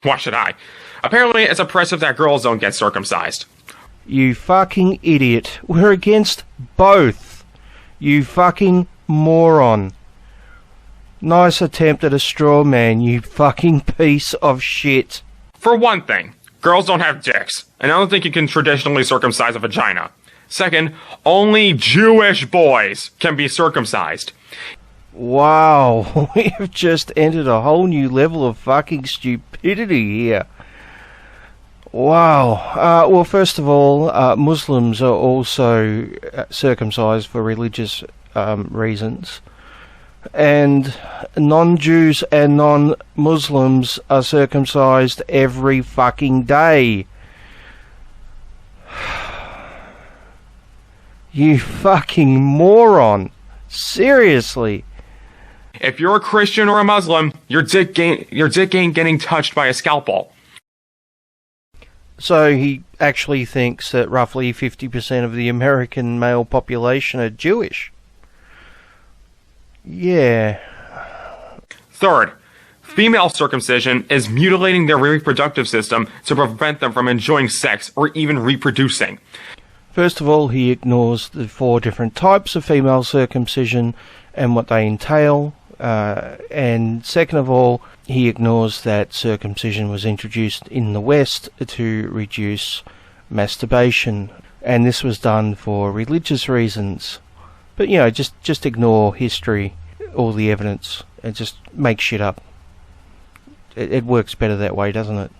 Why should I? Apparently it's oppressive that girls don't get circumcised. You fucking idiot. We're against both. You fucking moron. Nice attempt at a straw man, you fucking piece of shit. For one thing, girls don't have dicks, and I don't think you can traditionally circumcise a vagina. Second, only Jewish boys can be circumcised. Wow, we have just entered a whole new level of fucking stupidity here. Wow. Well, first of all, Muslims are also circumcised for religious reasons. And non-Jews and non-Muslims are circumcised every fucking day. You fucking moron. Seriously. If you're a Christian or a Muslim, your dick ain't getting touched by a scalpel. So he actually thinks that roughly 50% of the American male population are Jewish. Yeah. Third, female circumcision is mutilating their reproductive system to prevent them from enjoying sex or even reproducing. First of all, he ignores the 4 different types of female circumcision and what they entail. And second of all, he ignores that circumcision was introduced in the West to reduce masturbation. And this was done for religious reasons. But, you know, just ignore history, all the evidence, and just make shit up. It works better that way, doesn't it?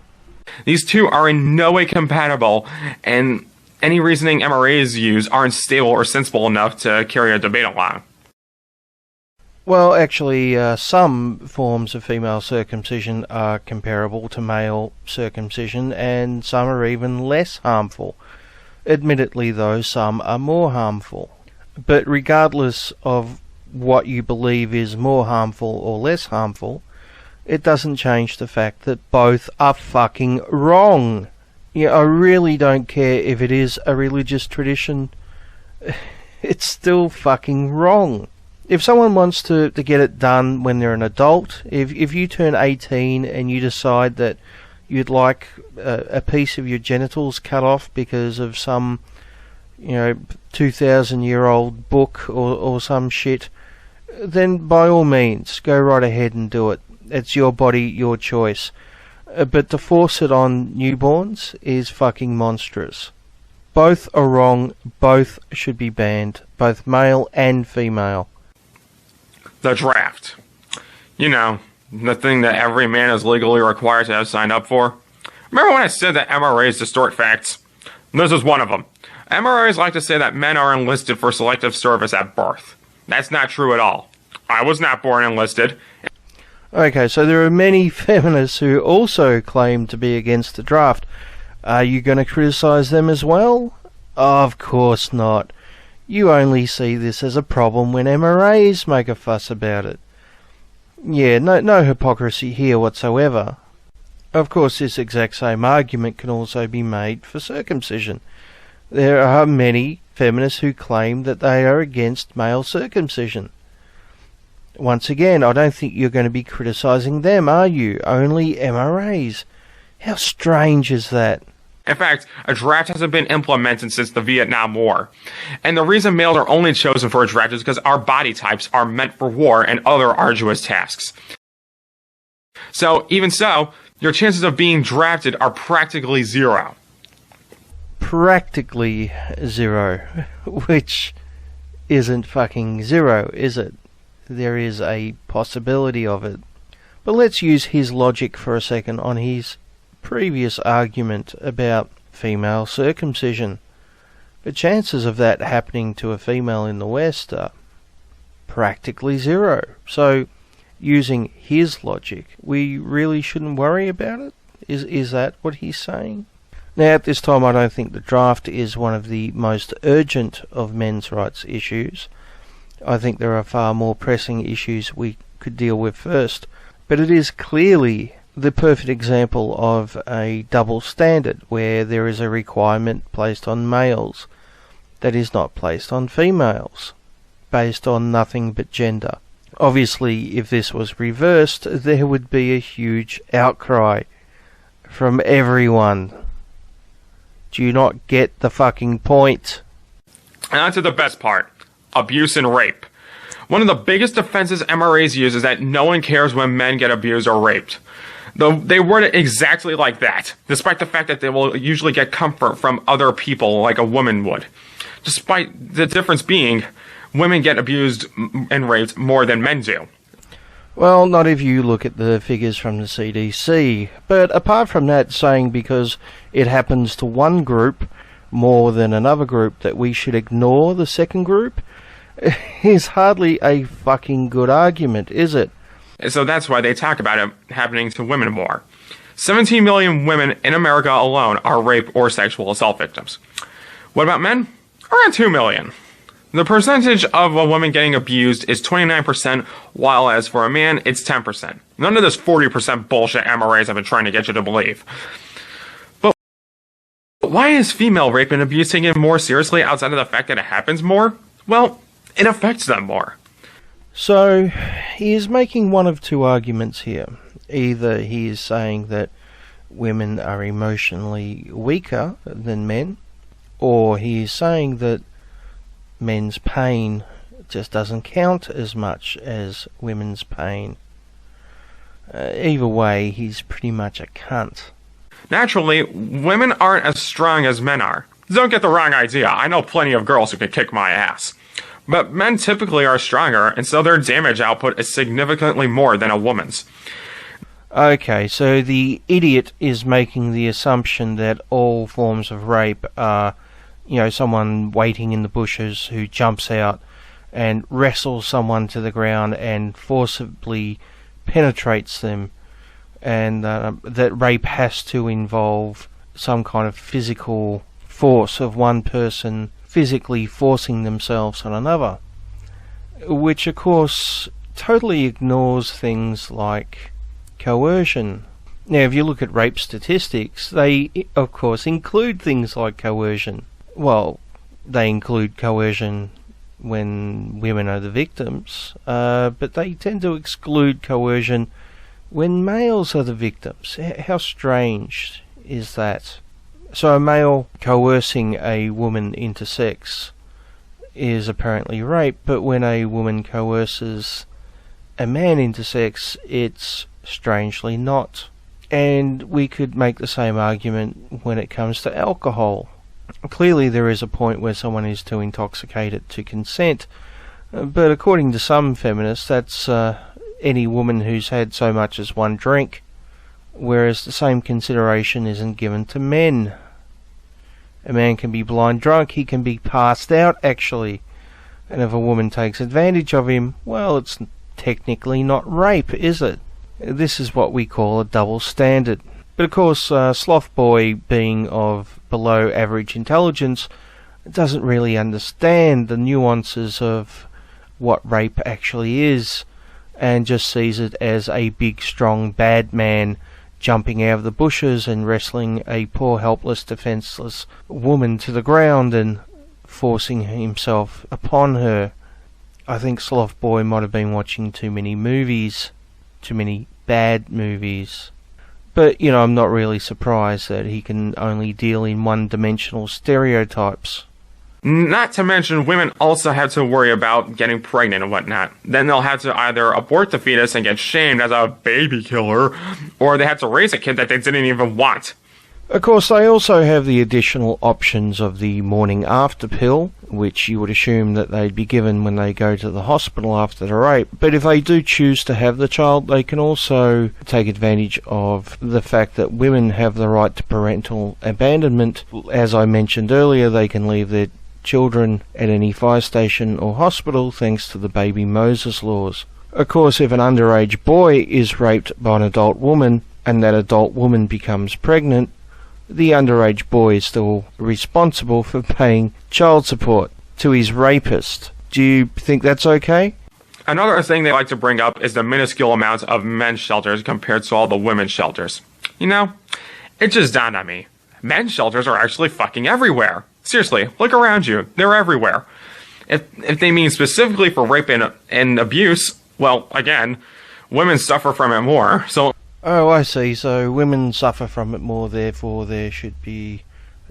These two are in no way compatible, and any reasoning MRAs use aren't stable or sensible enough to carry a debate along. Well, actually, some forms of female circumcision are comparable to male circumcision, and some are even less harmful. Admittedly, though, some are more harmful. But regardless of what you believe is more harmful or less harmful, it doesn't change the fact that both are fucking wrong. Yeah, I really don't care if it is a religious tradition. It's still fucking wrong. If someone wants to get it done when they're an adult, if you turn 18 and you decide that you'd like a piece of your genitals cut off because of some, 2,000-year-old book or some shit, then by all means, go right ahead and do it. It's your body, your choice. But to force it on newborns is fucking monstrous. Both are wrong, both should be banned, both male and female. The draft. You know, the thing that every man is legally required to have signed up for. Remember when I said that MRAs distort facts? This is one of them. MRAs like to say that men are enlisted for selective service at birth. That's not true at all. I was not born enlisted. Okay, so there are many feminists who also claim to be against the draft. Are you going to criticise them as well? Of course not. You only see this as a problem when MRAs make a fuss about it. Yeah, no hypocrisy here whatsoever. Of course, this exact same argument can also be made for circumcision. There are many feminists who claim that they are against male circumcision. Once again, I don't think you're going to be criticising them, are you? Only MRAs. How strange is that? In fact, a draft hasn't been implemented since the Vietnam War. And the reason males are only chosen for a draft is because our body types are meant for war and other arduous tasks. So, even so, your chances of being drafted are practically zero. Practically zero. Which isn't fucking zero, is it? There is a possibility of it. But let's use his logic for a second on his previous argument about female circumcision. The chances of that happening to a female in the West are practically zero. So, using his logic, we really shouldn't worry about it? Is that what he's saying? Now, at this time, I don't think the draft is one of the most urgent of men's rights issues. I think there are far more pressing issues we could deal with first. But it is clearly the perfect example of a double standard, where there is a requirement placed on males that is not placed on females, based on nothing but gender. Obviously, if this was reversed, there would be a huge outcry from everyone. Do you not get the fucking point? And on to the best part. Abuse and rape. One of the biggest defenses MRAs use is that no one cares when men get abused or raped. Though they word it exactly like that, despite the fact that they will usually get comfort from other people like a woman would. Despite the difference being, women get abused and raped more than men do. Well, not if you look at the figures from the CDC. But apart from that, saying because it happens to one group more than another group that we should ignore the second group is hardly a fucking good argument, is it? So that's why they talk about it happening to women more. 17 million women in America alone are rape or sexual assault victims. What about men? Around 2 million. The percentage of a woman getting abused is 29%, while as for a man, it's 10%. None of this 40% bullshit MRAs have been trying to get you to believe. But why is female rape and abuse taken more seriously outside of the fact that it happens more? Well, it affects them more. So, he is making one of two arguments here. Either he is saying that women are emotionally weaker than men, or he is saying that men's pain just doesn't count as much as women's pain. Either way, he's pretty much a cunt. Naturally, women aren't as strong as men are. Don't get the wrong idea, I know plenty of girls who can kick my ass. But men typically are stronger, and so their damage output is significantly more than a woman's. Okay, so the idiot is making the assumption that all forms of rape are, someone waiting in the bushes who jumps out and wrestles someone to the ground and forcibly penetrates them, and that rape has to involve some kind of physical force of one person physically forcing themselves on another, which of course totally ignores things like coercion. Now, if you look at rape statistics, they of course include things like coercion. Well, they include coercion when women are the victims, but they tend to exclude coercion when males are the victims. How strange is that? So a male coercing a woman into sex is apparently rape, but when a woman coerces a man into sex, it's strangely not. And we could make the same argument when it comes to alcohol. Clearly there is a point where someone is too intoxicated to consent, but according to some feminists, that's any woman who's had so much as one drink, whereas the same consideration isn't given to men. A man can be blind drunk, he can be passed out actually, and if a woman takes advantage of him, well, it's technically not rape, is it? This is what we call a double standard. But of course, Slothboy, being of below average intelligence, doesn't really understand the nuances of what rape actually is, and just sees it as a big, strong, bad man jumping out of the bushes and wrestling a poor, helpless, defenseless woman to the ground and forcing himself upon her. I think Slothboy might have been watching too many movies, too many bad movies. But, I'm not really surprised that he can only deal in one-dimensional stereotypes. Not to mention, women also have to worry about getting pregnant and whatnot. Then they'll have to either abort the fetus and get shamed as a baby killer, or they have to raise a kid that they didn't even want. Of course, they also have the additional options of the morning after pill, which you would assume that they'd be given when they go to the hospital after the rape. But if they do choose to have the child, they can also take advantage of the fact that women have the right to parental abandonment. As I mentioned earlier, they can leave their children at any fire station or hospital thanks to the baby Moses laws. Of course, if an underage boy is raped by an adult woman and that adult woman becomes pregnant, the underage boy is still responsible for paying child support to his rapist. Do you think that's okay? Another thing they like to bring up is the minuscule amount of men's shelters compared to all the women's shelters. It just dawned on me. Men's shelters are actually fucking everywhere. Seriously, look around you. They're everywhere. If they mean specifically for rape and abuse, well, again, women suffer from it more, so... Oh, I see. So women suffer from it more, therefore there should be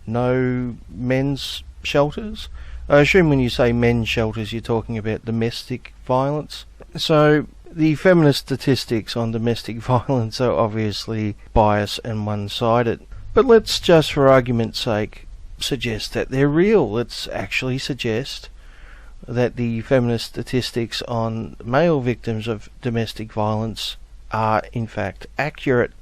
no men's shelters? I assume when you say men's shelters, you're talking about domestic violence. So the feminist statistics on domestic violence are obviously biased and one-sided. But let's just, for argument's sake, suggest that they're real. Let's actually suggest that the feminist statistics on male victims of domestic violence are in fact accurate.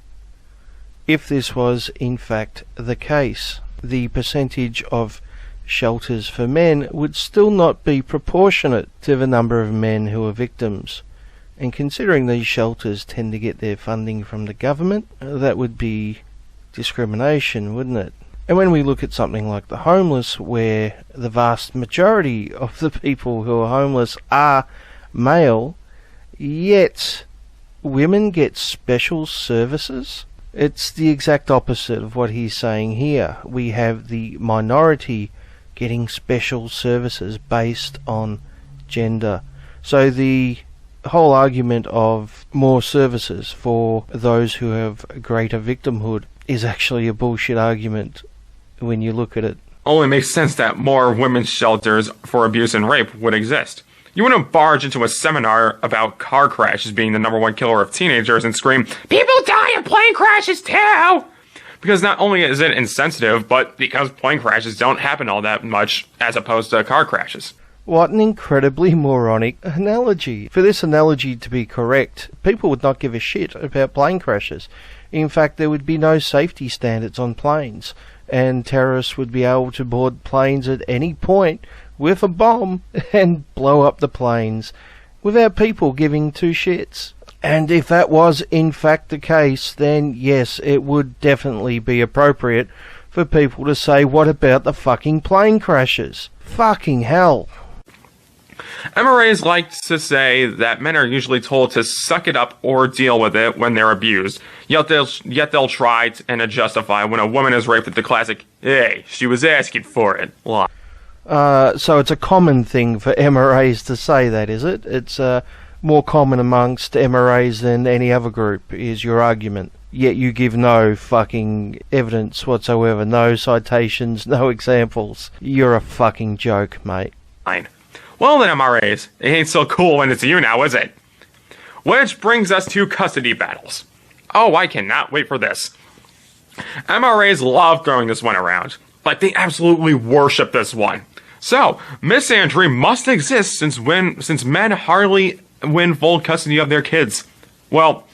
If this was in fact the case, the percentage of shelters for men would still not be proportionate to the number of men who are victims. And considering these shelters tend to get their funding from the government, that would be discrimination, wouldn't it? And when we look at something like the homeless, where the vast majority of the people who are homeless are male, yet women get special services, it's the exact opposite of what he's saying here. We have the minority getting special services based on gender. So the whole argument of more services for those who have greater victimhood is actually a bullshit argument when you look at it. Only makes sense that more women's shelters for abuse and rape would exist. You wouldn't barge into a seminar about car crashes being the #1 killer of teenagers and scream, "People die in plane crashes too!" Because not only is it insensitive, but because plane crashes don't happen all that much as opposed to car crashes. What an incredibly moronic analogy. For this analogy to be correct, people would not give a shit about plane crashes. In fact, there would be no safety standards on planes, and terrorists would be able to board planes at any point with a bomb and blow up the planes without people giving two shits. And if that was in fact the case, then yes, it would definitely be appropriate for people to say, what about the fucking plane crashes? Fucking hell. MRAs like to say that men are usually told to suck it up or deal with it when they're abused, yet they'll try and justify when a woman is raped with the classic, "Hey, she was asking for it" line. So it's a common thing for MRAs to say that, is it? It's more common amongst MRAs than any other group, is your argument. Yet you give no fucking evidence whatsoever, no citations, no examples. You're a fucking joke, mate. Fine. Well then, MRAs, it ain't so cool when it's you now, is it? Which brings us to custody battles. Oh, I cannot wait for this. MRAs love throwing this one around. Like, they absolutely worship this one. So, misandry must exist since men hardly win full custody of their kids. Well,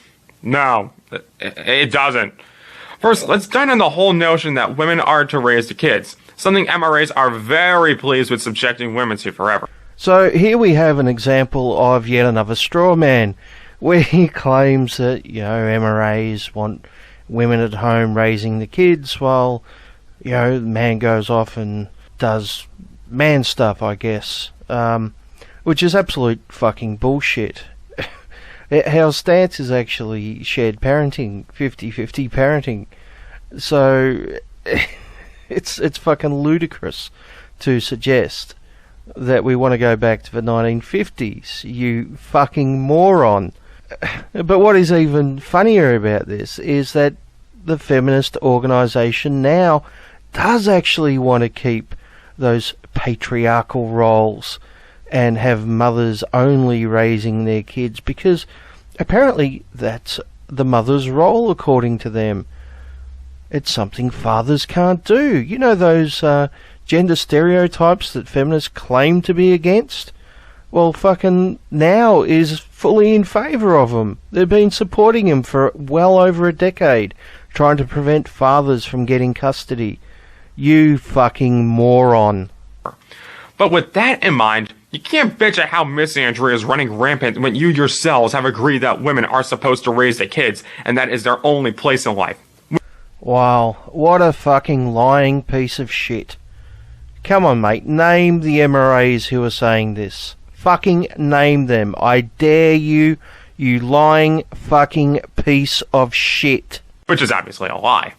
no, it doesn't. First, let's dive on the whole notion that women are to raise the kids, something MRAs are very pleased with subjecting women to forever. So here we have an example of yet another straw man, where he claims that, MRAs want women at home raising the kids while, the man goes off and does man stuff, I guess, which is absolute fucking bullshit. Our stance is actually shared parenting, 50-50 parenting, so it's fucking ludicrous to suggest that we want to go back to the 1950s, you fucking moron. But what is even funnier about this is that the feminist organisation now does actually want to keep those patriarchal roles and have mothers only raising their kids, because apparently that's the mother's role according to them. It's something fathers can't do. You know those gender stereotypes that feminists claim to be against? Well, fucking now is fully in favour of them. They've been supporting him for well over a decade, trying to prevent fathers from getting custody. You fucking moron. But with that in mind, you can't bitch at how misandry is running rampant when you yourselves have agreed that women are supposed to raise the kids, and that is their only place in life. Wow, what a fucking lying piece of shit. Come on, mate, name the MRAs who are saying this. Fucking name them. I dare you, you lying fucking piece of shit. Which is obviously a lie.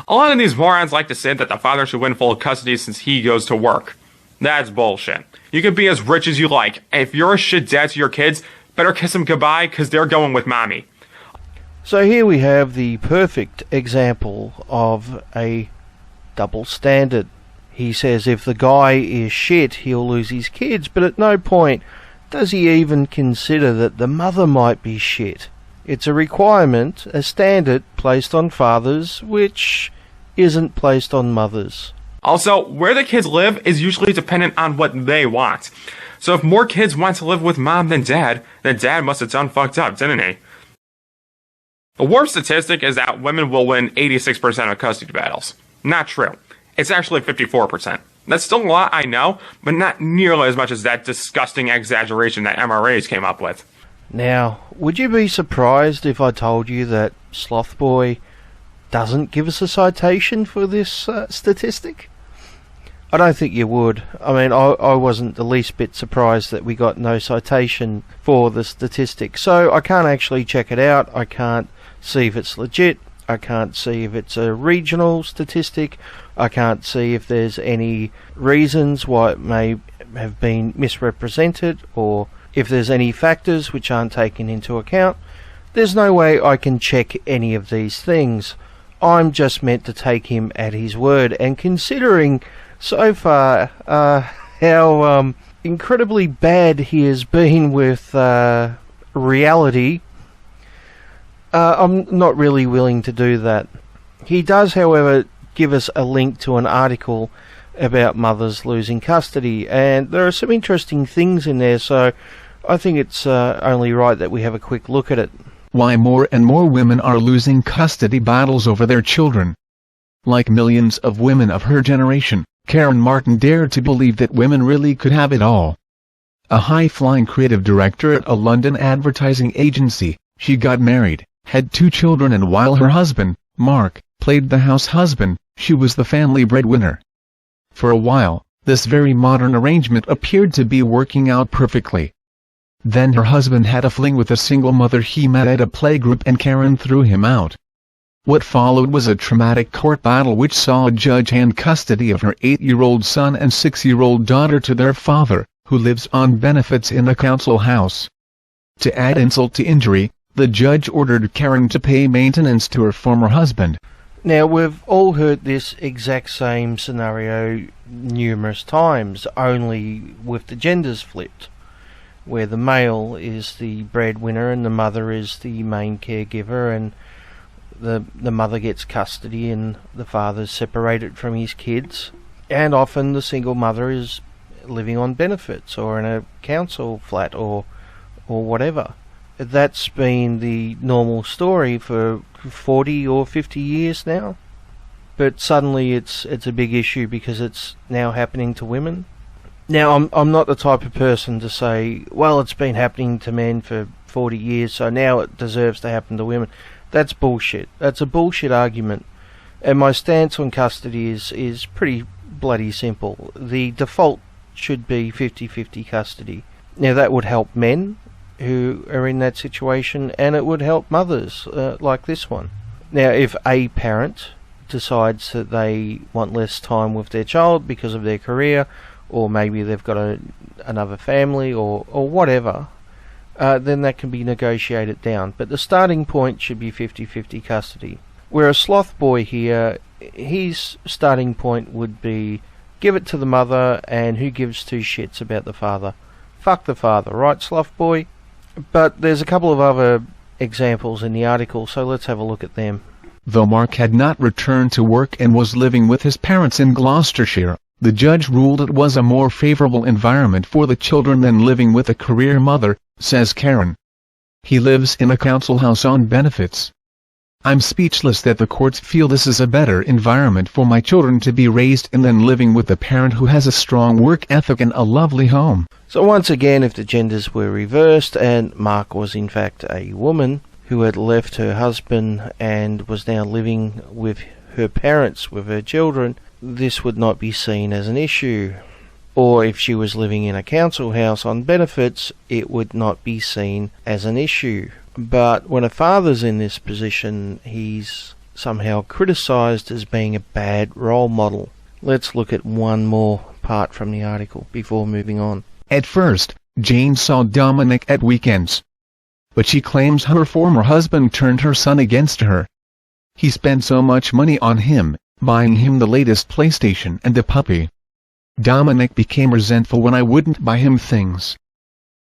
A lot of these morons like to say that the father should win full custody since he goes to work. That's bullshit. You can be as rich as you like, and if you're a shit dad to your kids, better kiss them goodbye because they're going with mommy. So here we have the perfect example of a double standard. He says if the guy is shit, he'll lose his kids, but at no point does he even consider that the mother might be shit. It's a requirement, a standard placed on fathers, which isn't placed on mothers. Also, where the kids live is usually dependent on what they want. So if more kids want to live with mom than dad, then dad must have done fucked up, didn't he? The worst statistic is that women will win 86% of custody battles. Not true. It's actually 54%. That's still a lot, I know, but not nearly as much as that disgusting exaggeration that MRAs came up with. Now, would you be surprised if I told you that Slothboy doesn't give us a citation for this statistic? I don't think you would. I mean, I wasn't the least bit surprised that we got no citation for the statistic. So I can't actually check it out. I can't see if it's legit. I can't see if it's a regional statistic. I can't see if there's any reasons why it may have been misrepresented, or if there's any factors which aren't taken into account. There's no way I can check any of these things. I'm just meant to take him at his word, and considering so far how incredibly bad he has been with reality. I'm not really willing to do that. He does, however, give us a link to an article about mothers losing custody, and there are some interesting things in there, so I think it's only right that we have a quick look at it. Why more and more women are losing custody battles over their children. Like millions of women of her generation, Karen Martin dared to believe that women really could have it all. A high-flying creative director at a London advertising agency, she got married, had 2 children, and while her husband, Mark, played the house husband, she was the family breadwinner. For a while, this very modern arrangement appeared to be working out perfectly. Then her husband had a fling with a single mother he met at a playgroup and Karen threw him out. What followed was a traumatic court battle which saw a judge hand custody of her 8-year-old son and 6-year-old daughter to their father, who lives on benefits in a council house. To add insult to injury, the judge ordered Karen to pay maintenance to her former husband. Now, we've all heard this exact same scenario numerous times, only with the genders flipped, where the male is the breadwinner and the mother is the main caregiver, and the mother gets custody and the father's separated from his kids, and often the single mother is living on benefits or in a council flat or whatever. That's been the normal story for 40 or 50 years now, but suddenly it's a big issue because it's now happening to women. Now, I'm not the type of person to say, well, it's been happening to men for 40 years, so now it deserves to happen to women. That's bullshit. That's a bullshit argument. And my stance on custody is pretty bloody simple. The default should be 50-50 custody. Now, that would help men who are in that situation, and it would help mothers like this one. Now, if a parent decides that they want less time with their child because of their career, or maybe they've got another family or whatever, then that can be negotiated down. But the starting point should be 50-50 custody. Whereas Slothboy here, his starting point would be give it to the mother, and who gives 2 shits about the father? Fuck the father, right, Slothboy? But there's a couple of other examples in the article, so let's have a look at them. Though Mark had not returned to work and was living with his parents in Gloucestershire, the judge ruled it was a more favorable environment for the children than living with a career mother, says Karen. He lives in a council house on benefits. I'm speechless that the courts feel this is a better environment for my children to be raised in than living with a parent who has a strong work ethic and a lovely home. So once again, if the genders were reversed and Mark was in fact a woman who had left her husband and was now living with her parents with her children, this would not be seen as an issue. Or if she was living in a council house on benefits, it would not be seen as an issue. But when a father's in this position, he's somehow criticised as being a bad role model. Let's look at one more part from the article before moving on. At first, Jane saw Dominic at weekends. But she claims her former husband turned her son against her. He spent so much money on him, buying him the latest PlayStation and the puppy. Dominic became resentful when I wouldn't buy him things.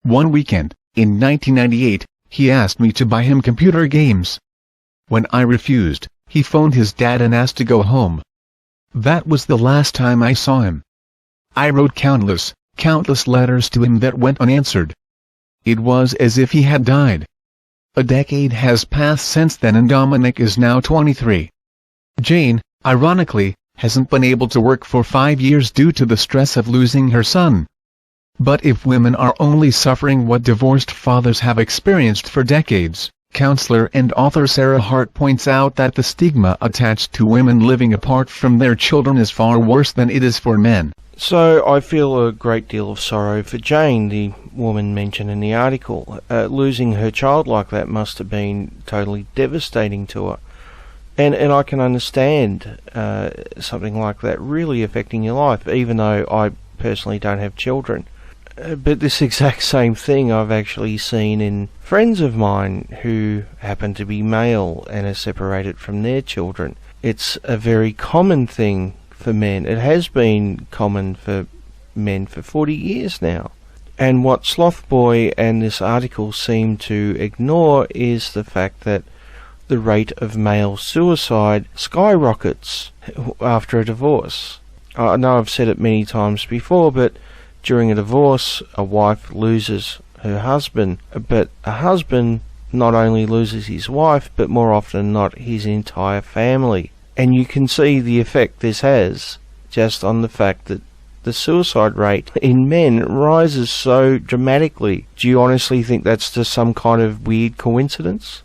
One weekend, in 1998, he asked me to buy him computer games. When I refused, he phoned his dad and asked to go home. That was the last time I saw him. I wrote countless letters to him that went unanswered. It was as if he had died. A decade has passed since then and Dominic is now 23. Jane, ironically, hasn't been able to work for 5 years due to the stress of losing her son. But if women are only suffering what divorced fathers have experienced for decades, counselor and author Sarah Hart points out that the stigma attached to women living apart from their children is far worse than it is for men. So I feel a great deal of sorrow for Jane, the woman mentioned in the article. Losing her child like that must have been totally devastating to her. And I can understand something like that really affecting your life, even though I personally don't have children. But this exact same thing I've actually seen in friends of mine who happen to be male and are separated from their children. It's a very common thing for men. It has been common for men for 40 years now. And what Slothboy and this article seem to ignore is the fact that the rate of male suicide skyrockets after a divorce. I know I've said it many times before, but during a divorce, a wife loses her husband, but a husband not only loses his wife, but more often than not his entire family. And you can see the effect this has just on the fact that the suicide rate in men rises so dramatically. Do you honestly think that's just some kind of weird coincidence?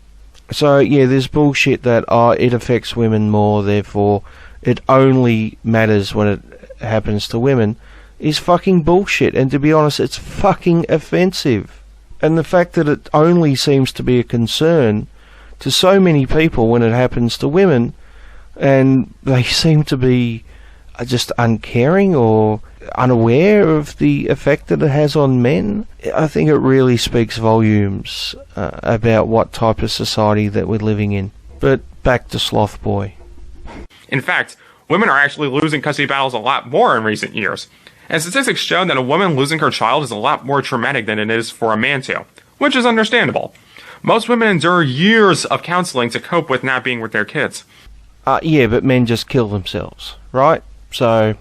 So yeah, there's bullshit that it affects women more, therefore it only matters when it happens to women, is fucking bullshit. And to be honest, it's fucking offensive. And the fact that it only seems to be a concern to so many people when it happens to women, and they seem to be just uncaring or unaware of the effect that it has on men, I think it really speaks volumes about what type of society that we're living in. But back to Slothboy. In fact, women are actually losing custody battles a lot more in recent years. And statistics show that a woman losing her child is a lot more traumatic than it is for a man to, which is understandable. Most women endure years of counseling to cope with not being with their kids. Yeah, but men just kill themselves, right? So,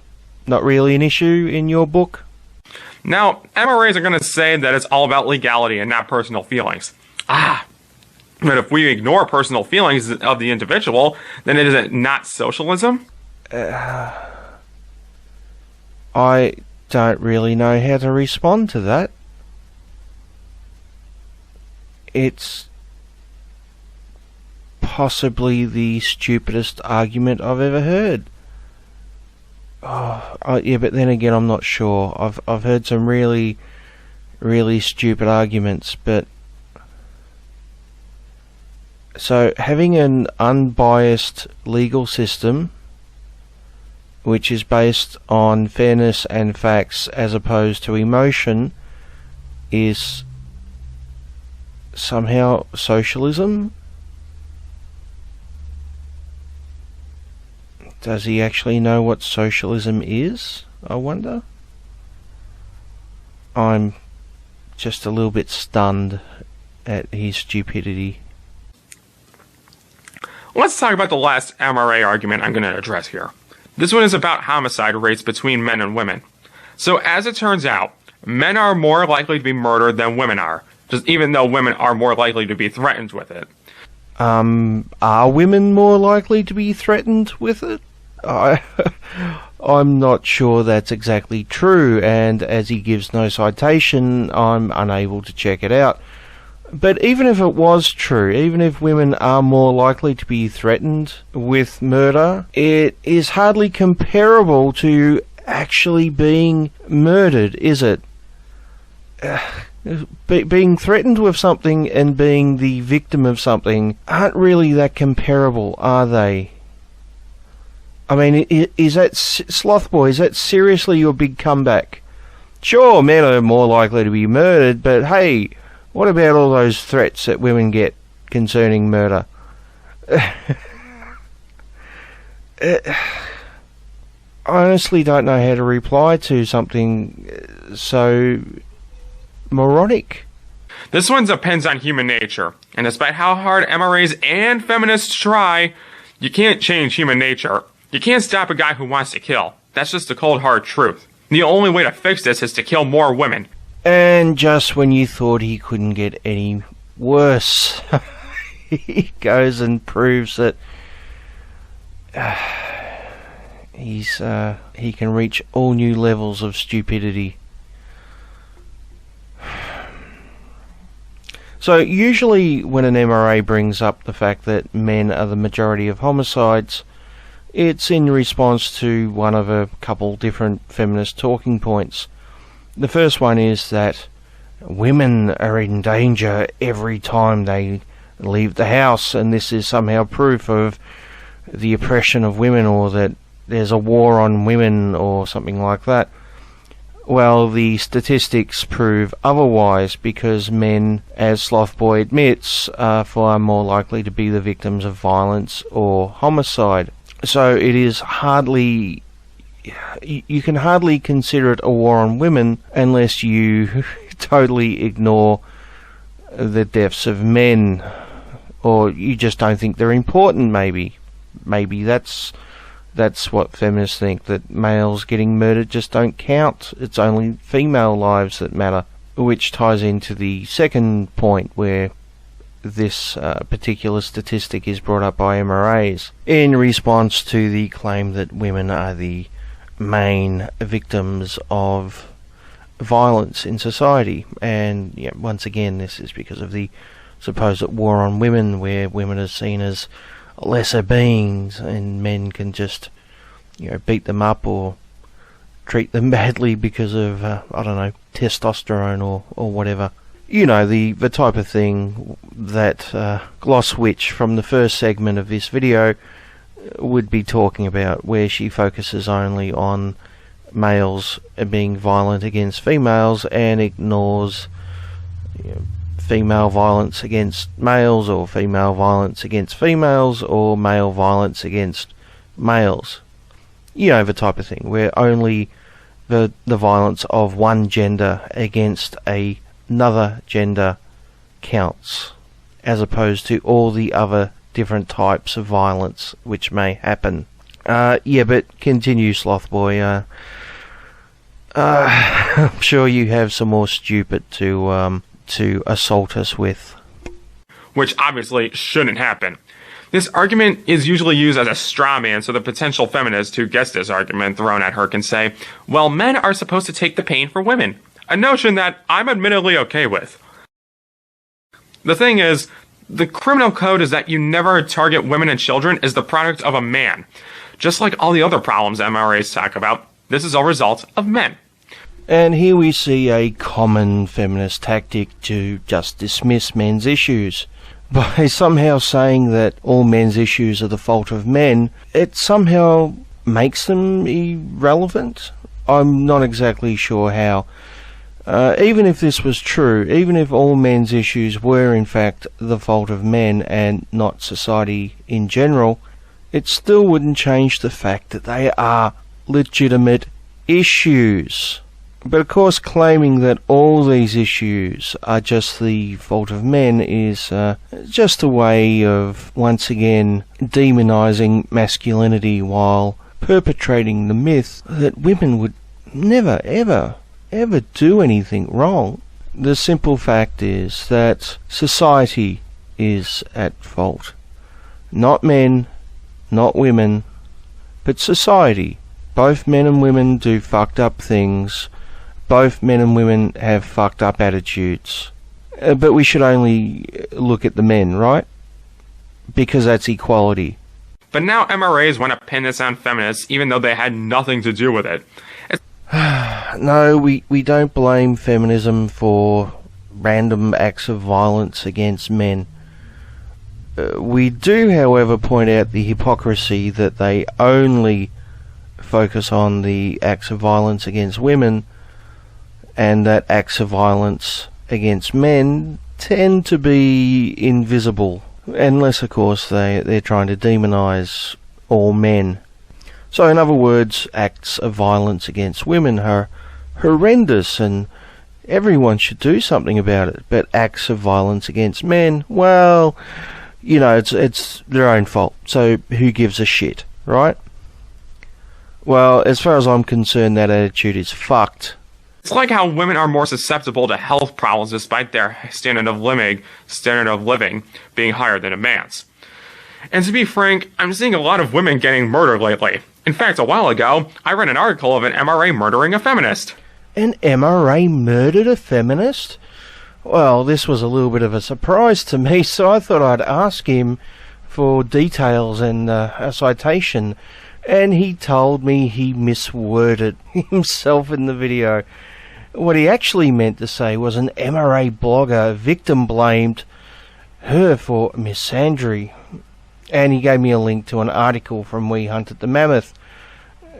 not really an issue in your book? Now, MRAs are going to say that it's all about legality and not personal feelings. But if we ignore personal feelings of the individual, then is it not socialism? I don't really know how to respond to that. It's possibly the stupidest argument I've ever heard. Yeah, but then again, I'm not sure. I've heard some really, really stupid arguments, but so having an unbiased legal system which is based on fairness and facts as opposed to emotion is somehow socialism? Does he actually know what socialism is, I wonder? I'm just a little bit stunned at his stupidity. Let's talk about the last MRA argument I'm going to address here. This one is about homicide rates between men and women. So as it turns out, men are more likely to be murdered than women are, just even though women are more likely to be threatened with it. Are women more likely to be threatened with it? I'm not sure that's exactly true, and as he gives no citation, I'm unable to check it out. But even if it was true, even if women are more likely to be threatened with murder, it is hardly comparable to actually being murdered, is it? Being threatened with something and being the victim of something aren't really that comparable, are they? I mean, is that, Slothboy, is that seriously your big comeback? Sure, men are more likely to be murdered, but hey, what about all those threats that women get concerning murder? I honestly don't know how to reply to something so moronic. This one depends on human nature, and despite how hard MRAs and feminists try, you can't change human nature. You can't stop a guy who wants to kill. That's just the cold hard truth. The only way to fix this is to kill more women. And just when you thought he couldn't get any worse, he goes and proves that he can reach all new levels of stupidity. So usually when an MRA brings up the fact that men are the majority of homicides, it's in response to one of a couple different feminist talking points. The first one is that women are in danger every time they leave the house, and this is somehow proof of the oppression of women, or that there's a war on women, or something like that. Well, the statistics prove otherwise, because men, as Slothboy admits, are far more likely to be the victims of violence or homicide. So it is hardly you can hardly consider it a war on women unless you totally ignore the deaths of men, or you just don't think they're important. Maybe that's what feminists think, that males getting murdered just don't count. It's only female lives that matter, which ties into the second point where this particular statistic is brought up by MRAs in response to the claim that women are the main victims of violence in society. And once again, this is because of the supposed war on women, where women are seen as lesser beings and men can just beat them up or treat them badly because of testosterone or whatever. The type of thing that Gloss Witch from the first segment of this video would be talking about, where she focuses only on males being violent against females and ignores female violence against males, or female violence against females, or male violence against males. The type of thing where only the violence of one gender against another gender counts, as opposed to all the other different types of violence which may happen. But continue, Slothboy. I'm sure you have some more stupid to assault us with. Which obviously shouldn't happen. This argument is usually used as a straw man, so the potential feminist who gets this argument thrown at her can say, well, men are supposed to take the pain for women. A notion that I'm admittedly okay with. The thing is, the criminal code is that you never target women and children as the product of a man. Just like all the other problems MRAs talk about, this is a result of men. And here we see a common feminist tactic to just dismiss men's issues. By somehow saying that all men's issues are the fault of men, it somehow makes them irrelevant. I'm not exactly sure how. Even if this was true, even if all men's issues were in fact the fault of men and not society in general, it still wouldn't change the fact that they are legitimate issues. But of course, claiming that all these issues are just the fault of men is just a way of, once again, demonizing masculinity while perpetrating the myth that women would never, ever do anything wrong. The simple fact is that society is at fault. Not men, not women, but society. Both men and women do fucked up things. Both men and women have fucked up attitudes. But we should only look at the men, right? Because that's equality. But now MRAs want to pin this on feminists even though they had nothing to do with it. No, we don't blame feminism for random acts of violence against men. We do, however, point out the hypocrisy that they only focus on the acts of violence against women, and that acts of violence against men tend to be invisible, unless, of course, they're trying to demonize all men. So, in other words, acts of violence against women are horrendous, and everyone should do something about it. But acts of violence against men, well, it's their own fault. So, who gives a shit, right? Well, as far as I'm concerned, that attitude is fucked. It's like how women are more susceptible to health problems despite their standard of living being higher than a man's. And to be frank, I'm seeing a lot of women getting murdered lately. In fact, a while ago, I read an article of an MRA murdering a feminist. An MRA murdered a feminist? Well, this was a little bit of a surprise to me, so I thought I'd ask him for details and a citation. And he told me he misworded himself in the video. What he actually meant to say was an MRA blogger victim blamed her for misandry. And he gave me a link to an article from We Hunted the Mammoth,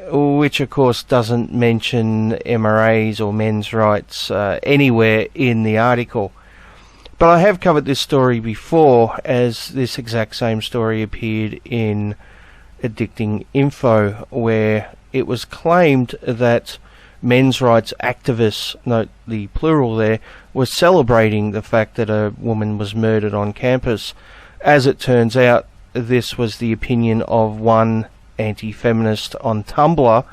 which of course doesn't mention MRAs or men's rights anywhere in the article. But I have covered this story before, as this exact same story appeared in Addicting Info, where it was claimed that men's rights activists, note the plural there, were celebrating the fact that a woman was murdered on campus. As it turns out, this was the opinion of one anti-feminist on Tumblr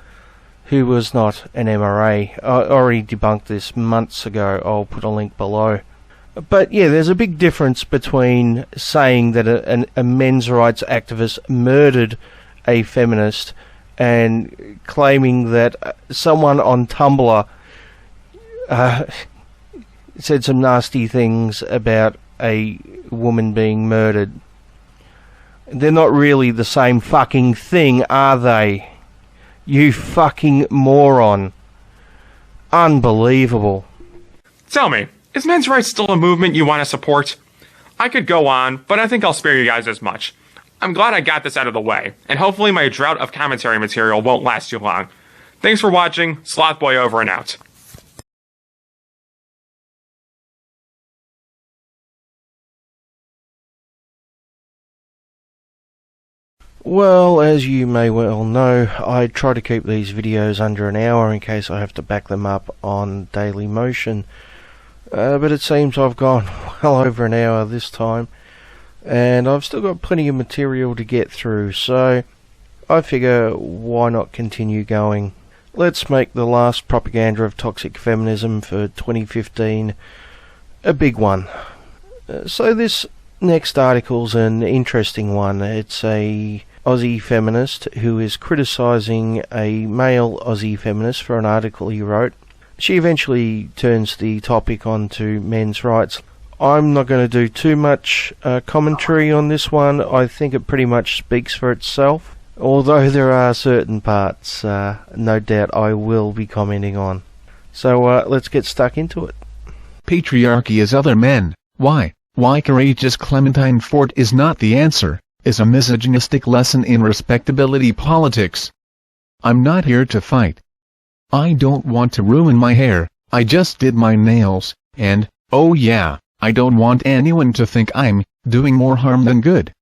who was not an MRA. I already debunked this months ago. I'll put a link below. But yeah, there's a big difference between saying that a men's rights activist murdered a feminist and claiming that someone on Tumblr said some nasty things about a woman being murdered. They're not really the same fucking thing, are they? You fucking moron. Unbelievable. Tell me, is men's rights still a movement you want to support? I could go on, but I think I'll spare you guys as much. I'm glad I got this out of the way, and hopefully my drought of commentary material won't last too long. Thanks for watching. Slothboy over and out. Well, as you may well know, I try to keep these videos under an hour in case I have to back them up on Daily Motion. But it seems I've gone well over an hour this time, and I've still got plenty of material to get through, so I figure why not continue going. Let's make the last propaganda of toxic feminism for 2015 a big one. So this next article's an interesting one. It's a Aussie feminist who is criticising a male Aussie feminist for an article he wrote. She eventually turns the topic onto men's rights. I'm not going to do too much commentary on this one. I think it pretty much speaks for itself, although there are certain parts no doubt I will be commenting on. So let's get stuck into it. Patriarchy is other men. Why courageous Clementine Ford is not the answer, is a misogynistic lesson in respectability politics. I'm not here to fight. I don't want to ruin my hair, I just did my nails, and, oh yeah, I don't want anyone to think I'm doing more harm than good.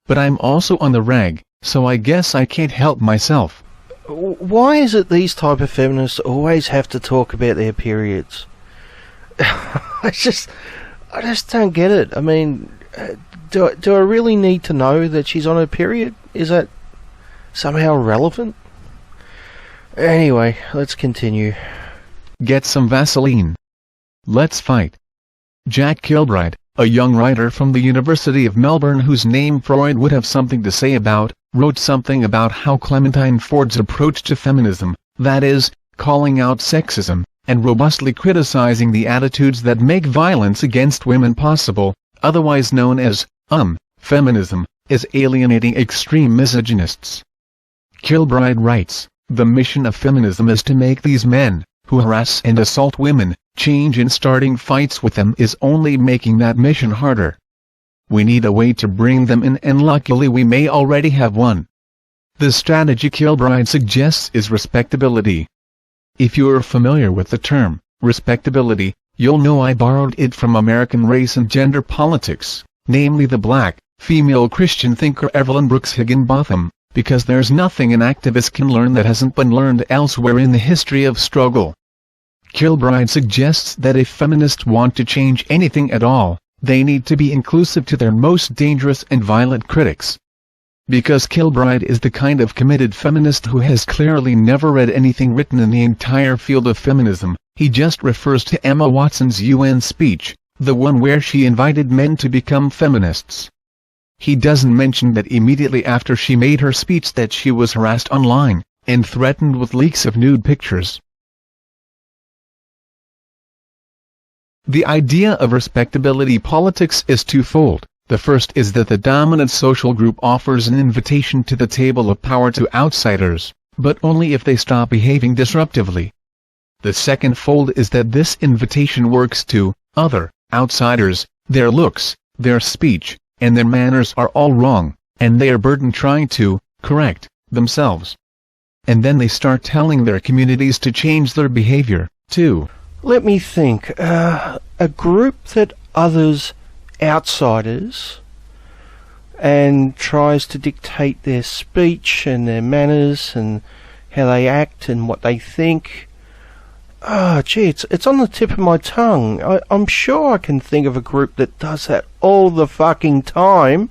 But I'm also on the rag, so I guess I can't help myself. Why is it these type of feminists always have to talk about their periods? I just don't get it. I mean, do I really need to know that she's on her period? Is that somehow relevant? Anyway, let's continue. Get some Vaseline. Let's fight. Jack Kilbride, a young writer from the University of Melbourne whose name Freud would have something to say about, wrote something about how Clementine Ford's approach to feminism, that is, calling out sexism, and robustly criticizing the attitudes that make violence against women possible, otherwise known as, feminism, is alienating extreme misogynists. Kilbride writes, the mission of feminism is to make these men, who harass and assault women, change, and starting fights with them is only making that mission harder. We need a way to bring them in, and luckily we may already have one. The strategy Kilbride suggests is respectability. If you are familiar with the term, respectability, you'll know I borrowed it from American race and gender politics, namely the black, female Christian thinker Evelyn Brooks Higginbotham, because there's nothing an activist can learn that hasn't been learned elsewhere in the history of struggle. Kilbride suggests that if feminists want to change anything at all, they need to be inclusive to their most dangerous and violent critics. Because Kilbride is the kind of committed feminist who has clearly never read anything written in the entire field of feminism, he just refers to Emma Watson's UN speech, the one where she invited men to become feminists. He doesn't mention that immediately after she made her speech that she was harassed online, and threatened with leaks of nude pictures. The idea of respectability politics is twofold. The first is that the dominant social group offers an invitation to the table of power to outsiders, but only if they stop behaving disruptively. The second fold is that this invitation works to other outsiders, their looks, their speech, and their manners are all wrong, and they are burdened trying to correct themselves. And then they start telling their communities to change their behavior, too. Let me think. A group that others outsiders and tries to dictate their speech and their manners and how they act and what they think. Oh, gee, it's on the tip of my tongue. I'm sure I can think of a group that does that all the fucking time.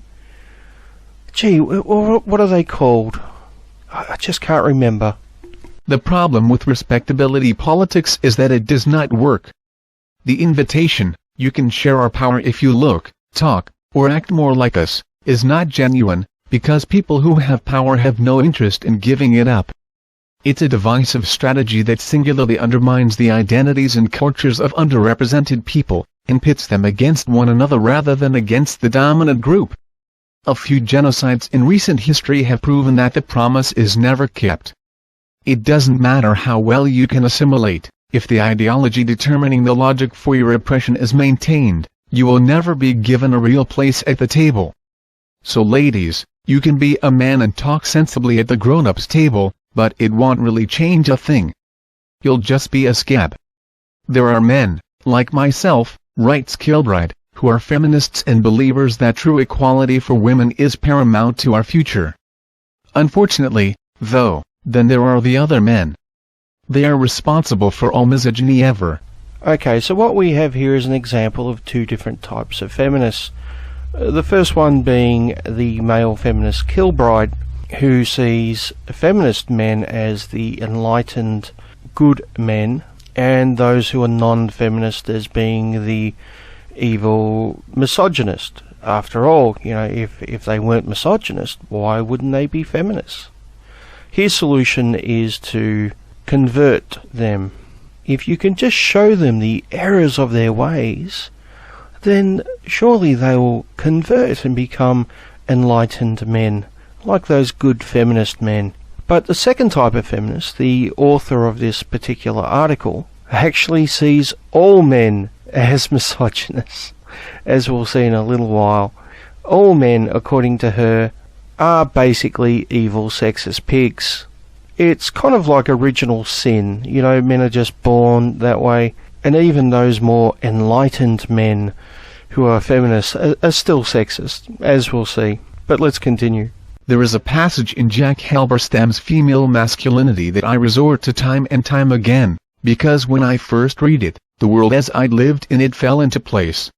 Gee, what are they called? I just can't remember. The problem with respectability politics is that it does not work. The invitation, "You can share our power if you look, talk, or act more like us," is not genuine, because people who have power have no interest in giving it up. It's a divisive strategy that singularly undermines the identities and cultures of underrepresented people, and pits them against one another rather than against the dominant group. A few genocides in recent history have proven that the promise is never kept. It doesn't matter how well you can assimilate, if the ideology determining the logic for your oppression is maintained, you will never be given a real place at the table. So ladies, you can be a man and talk sensibly at the grown-ups table, but it won't really change a thing. You'll just be a scab. There are men, like myself, writes Kilbride, who are feminists and believers that true equality for women is paramount to our future. Unfortunately, though, then there are the other men. They are responsible for all misogyny ever. Okay, so what we have here is an example of two different types of feminists. The first one being the male feminist Kilbride, who sees feminist men as the enlightened, good men, and those who are non-feminist as being the evil misogynist. After all, if they weren't misogynist, why wouldn't they be feminists? His solution is to convert them. If you can just show them the errors of their ways, then surely they will convert and become enlightened men, like those good feminist men. But the second type of feminist, the author of this particular article, actually sees all men as misogynists, as we'll see in a little while. All men, according to her, are basically evil sexist pigs. It's kind of like original sin. Men are just born that way, and even those more enlightened men who are feminists are still sexist, as we'll see. But let's continue. There is a passage in Jack Halberstam's Female Masculinity that I resort to time and time again, because when I first read it, the world as I'd lived in it fell into place.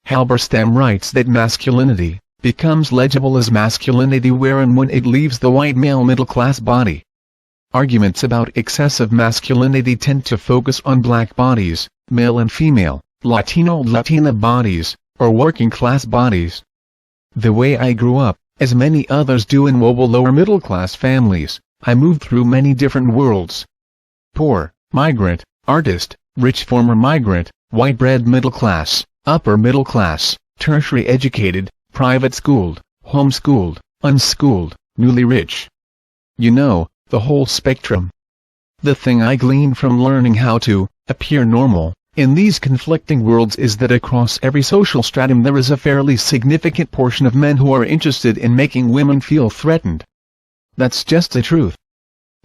Halberstam writes that masculinity becomes legible as masculinity where and when it leaves the white male middle-class body. Arguments about excessive masculinity tend to focus on black bodies, male and female, Latina bodies, or working-class bodies. The way I grew up, as many others do in mobile lower-middle-class families, I moved through many different worlds. Poor, migrant, artist, rich former migrant, white-bread middle-class, upper-middle-class, tertiary educated, private-schooled, homeschooled, unschooled, newly rich. The whole spectrum. The thing I glean from learning how to appear normal in these conflicting worlds is that across every social stratum there is a fairly significant portion of men who are interested in making women feel threatened. That's just the truth.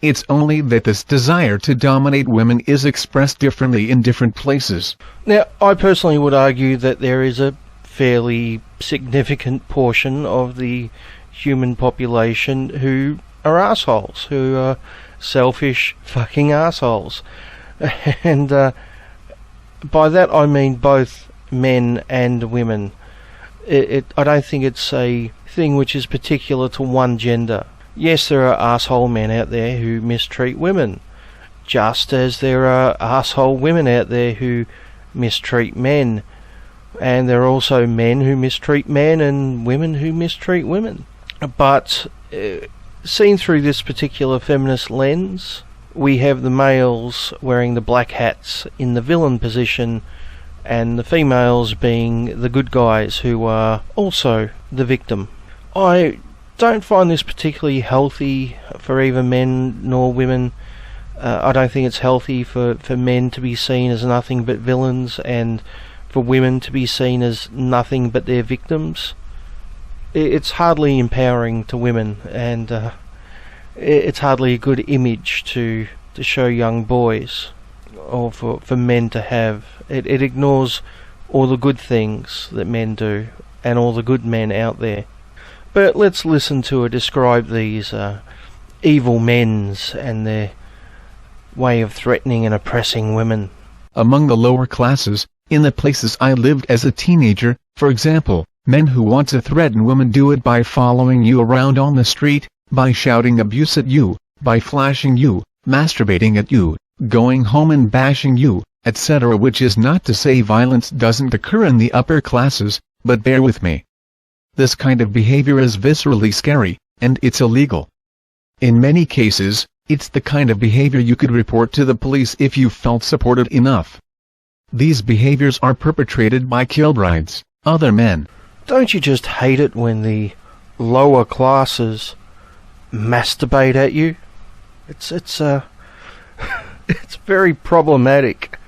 It's only that this desire to dominate women is expressed differently in different places. Now, I personally would argue that there is a fairly significant portion of the human population who are assholes, who are selfish fucking assholes. And by that I mean both men and women. I don't think it's a thing which is particular to one gender. Yes, there are asshole men out there who mistreat women, just as there are asshole women out there who mistreat men. And there are also men who mistreat men and women who mistreat women. But seen through this particular feminist lens, we have the males wearing the black hats in the villain position, and the females being the good guys who are also the victim. I don't find this particularly healthy for either men nor women. I don't think it's healthy for men to be seen as nothing but villains, and for women to be seen as nothing but their victims. It's hardly empowering to women, and it's hardly a good image to show young boys, or for men to have. It ignores all the good things that men do, and all the good men out there. But let's listen to her describe these evil Menz and their way of threatening and oppressing women. Among the lower classes, in the places I lived as a teenager, for example, men who want to threaten women do it by following you around on the street, by shouting abuse at you, by flashing you, masturbating at you, going home and bashing you, etc. Which is not to say violence doesn't occur in the upper classes, but bear with me. This kind of behavior is viscerally scary, and it's illegal. In many cases, it's the kind of behavior you could report to the police if you felt supported enough. These behaviors are perpetrated by killbrides, other men. Don't you just hate it when the lower classes masturbate at you? It's it's very problematic.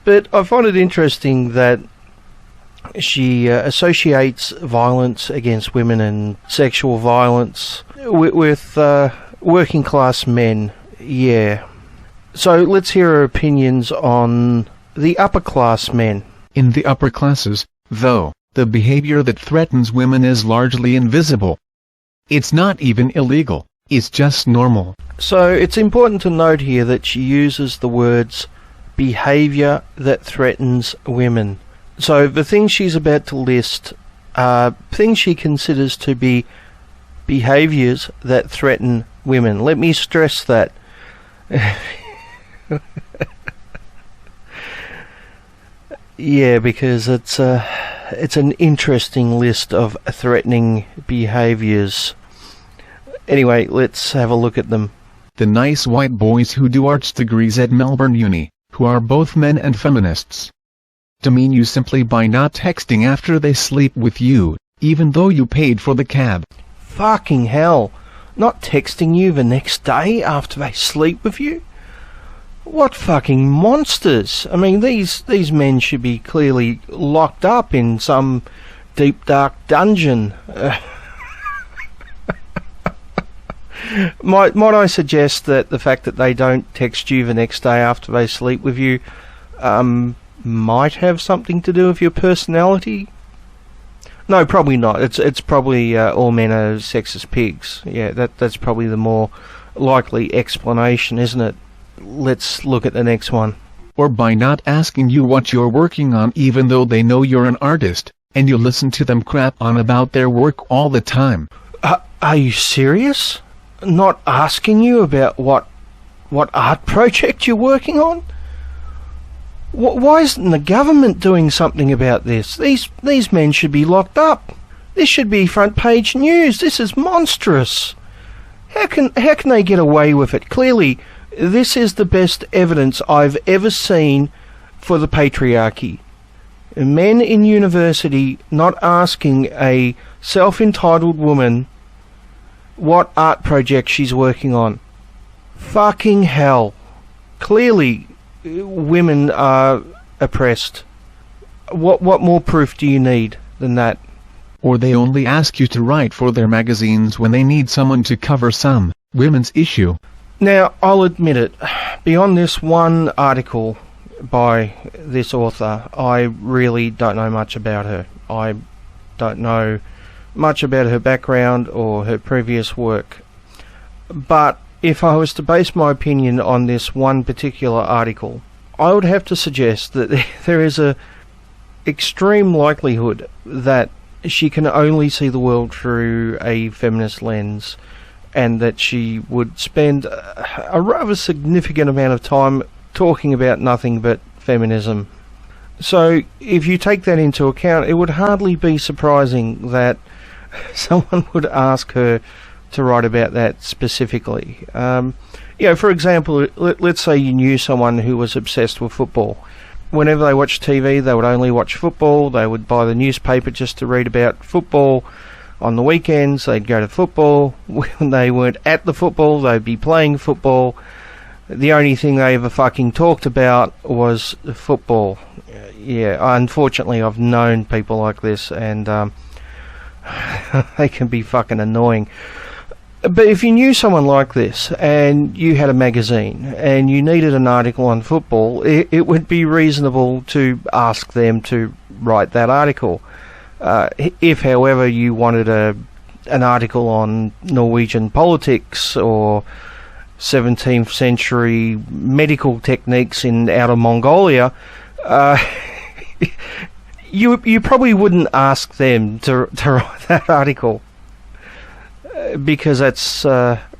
But I find it interesting that she associates violence against women and sexual violence with working class men. Yeah. So let's hear her opinions on the upper class men. In the upper classes, though, the behavior that threatens women is largely invisible. It's not even illegal, it's just normal. So it's important to note here that she uses the words behavior that threatens women. So the things she's about to list are things she considers to be behaviors that threaten women. Let me stress that. Yeah, because it's an interesting list of threatening behaviors. Anyway, let's have a look at them. The nice white boys who do arts degrees at Melbourne Uni, who are both men and feminists. Demean you simply by not texting after they sleep with you, even though you paid for the cab. Fucking hell. Not texting you the next day after they sleep with you? What fucking monsters! I mean, these men should be clearly locked up in some deep dark dungeon. Might I suggest that the fact that they don't text you the next day after they sleep with you might have something to do with your personality? No, probably not. It's probably all men are sexist pigs. Yeah, that's probably the more likely explanation, isn't it? Let's look at the next one. Or by not asking you what you're working on even though they know you're an artist, and you listen to them crap on about their work all the time. Are you serious? Not asking you about what art project you're working on? Why isn't the government doing something about this? These men should be locked up. This should be front page news. This is monstrous. How can they get away with it? Clearly, this is the best evidence I've ever seen for the patriarchy. Men in university not asking a self-entitled woman what art project she's working on. Fucking hell. Clearly, women are oppressed. What more proof do you need than that? Or they only ask you to write for their magazines when they need someone to cover some women's issue. Now, I'll admit it, beyond this one article by this author, I really don't know much about her. I don't know much about her background or her previous work. But if I was to base my opinion on this one particular article, I would have to suggest that there is a extreme likelihood that she can only see the world through a feminist lens, and that she would spend a rather significant amount of time talking about nothing but feminism. So if you take that into account, it would hardly be surprising that someone would ask her to write about that specifically. For example, let's say you knew someone who was obsessed with football. Whenever they watched TV, they would only watch football. They would buy the newspaper just to read about football. On the weekends, they'd go to football. When they weren't at the football, they'd be playing football. The only thing they ever fucking talked about was football. Yeah, unfortunately, I've known people like this, and they can be fucking annoying. But if you knew someone like this, and you had a magazine, and you needed an article on football, it would be reasonable to ask them to write that article. If, however, you wanted a an article on Norwegian politics or 17th century medical techniques in outer Mongolia, you probably wouldn't ask them to write that article, because that's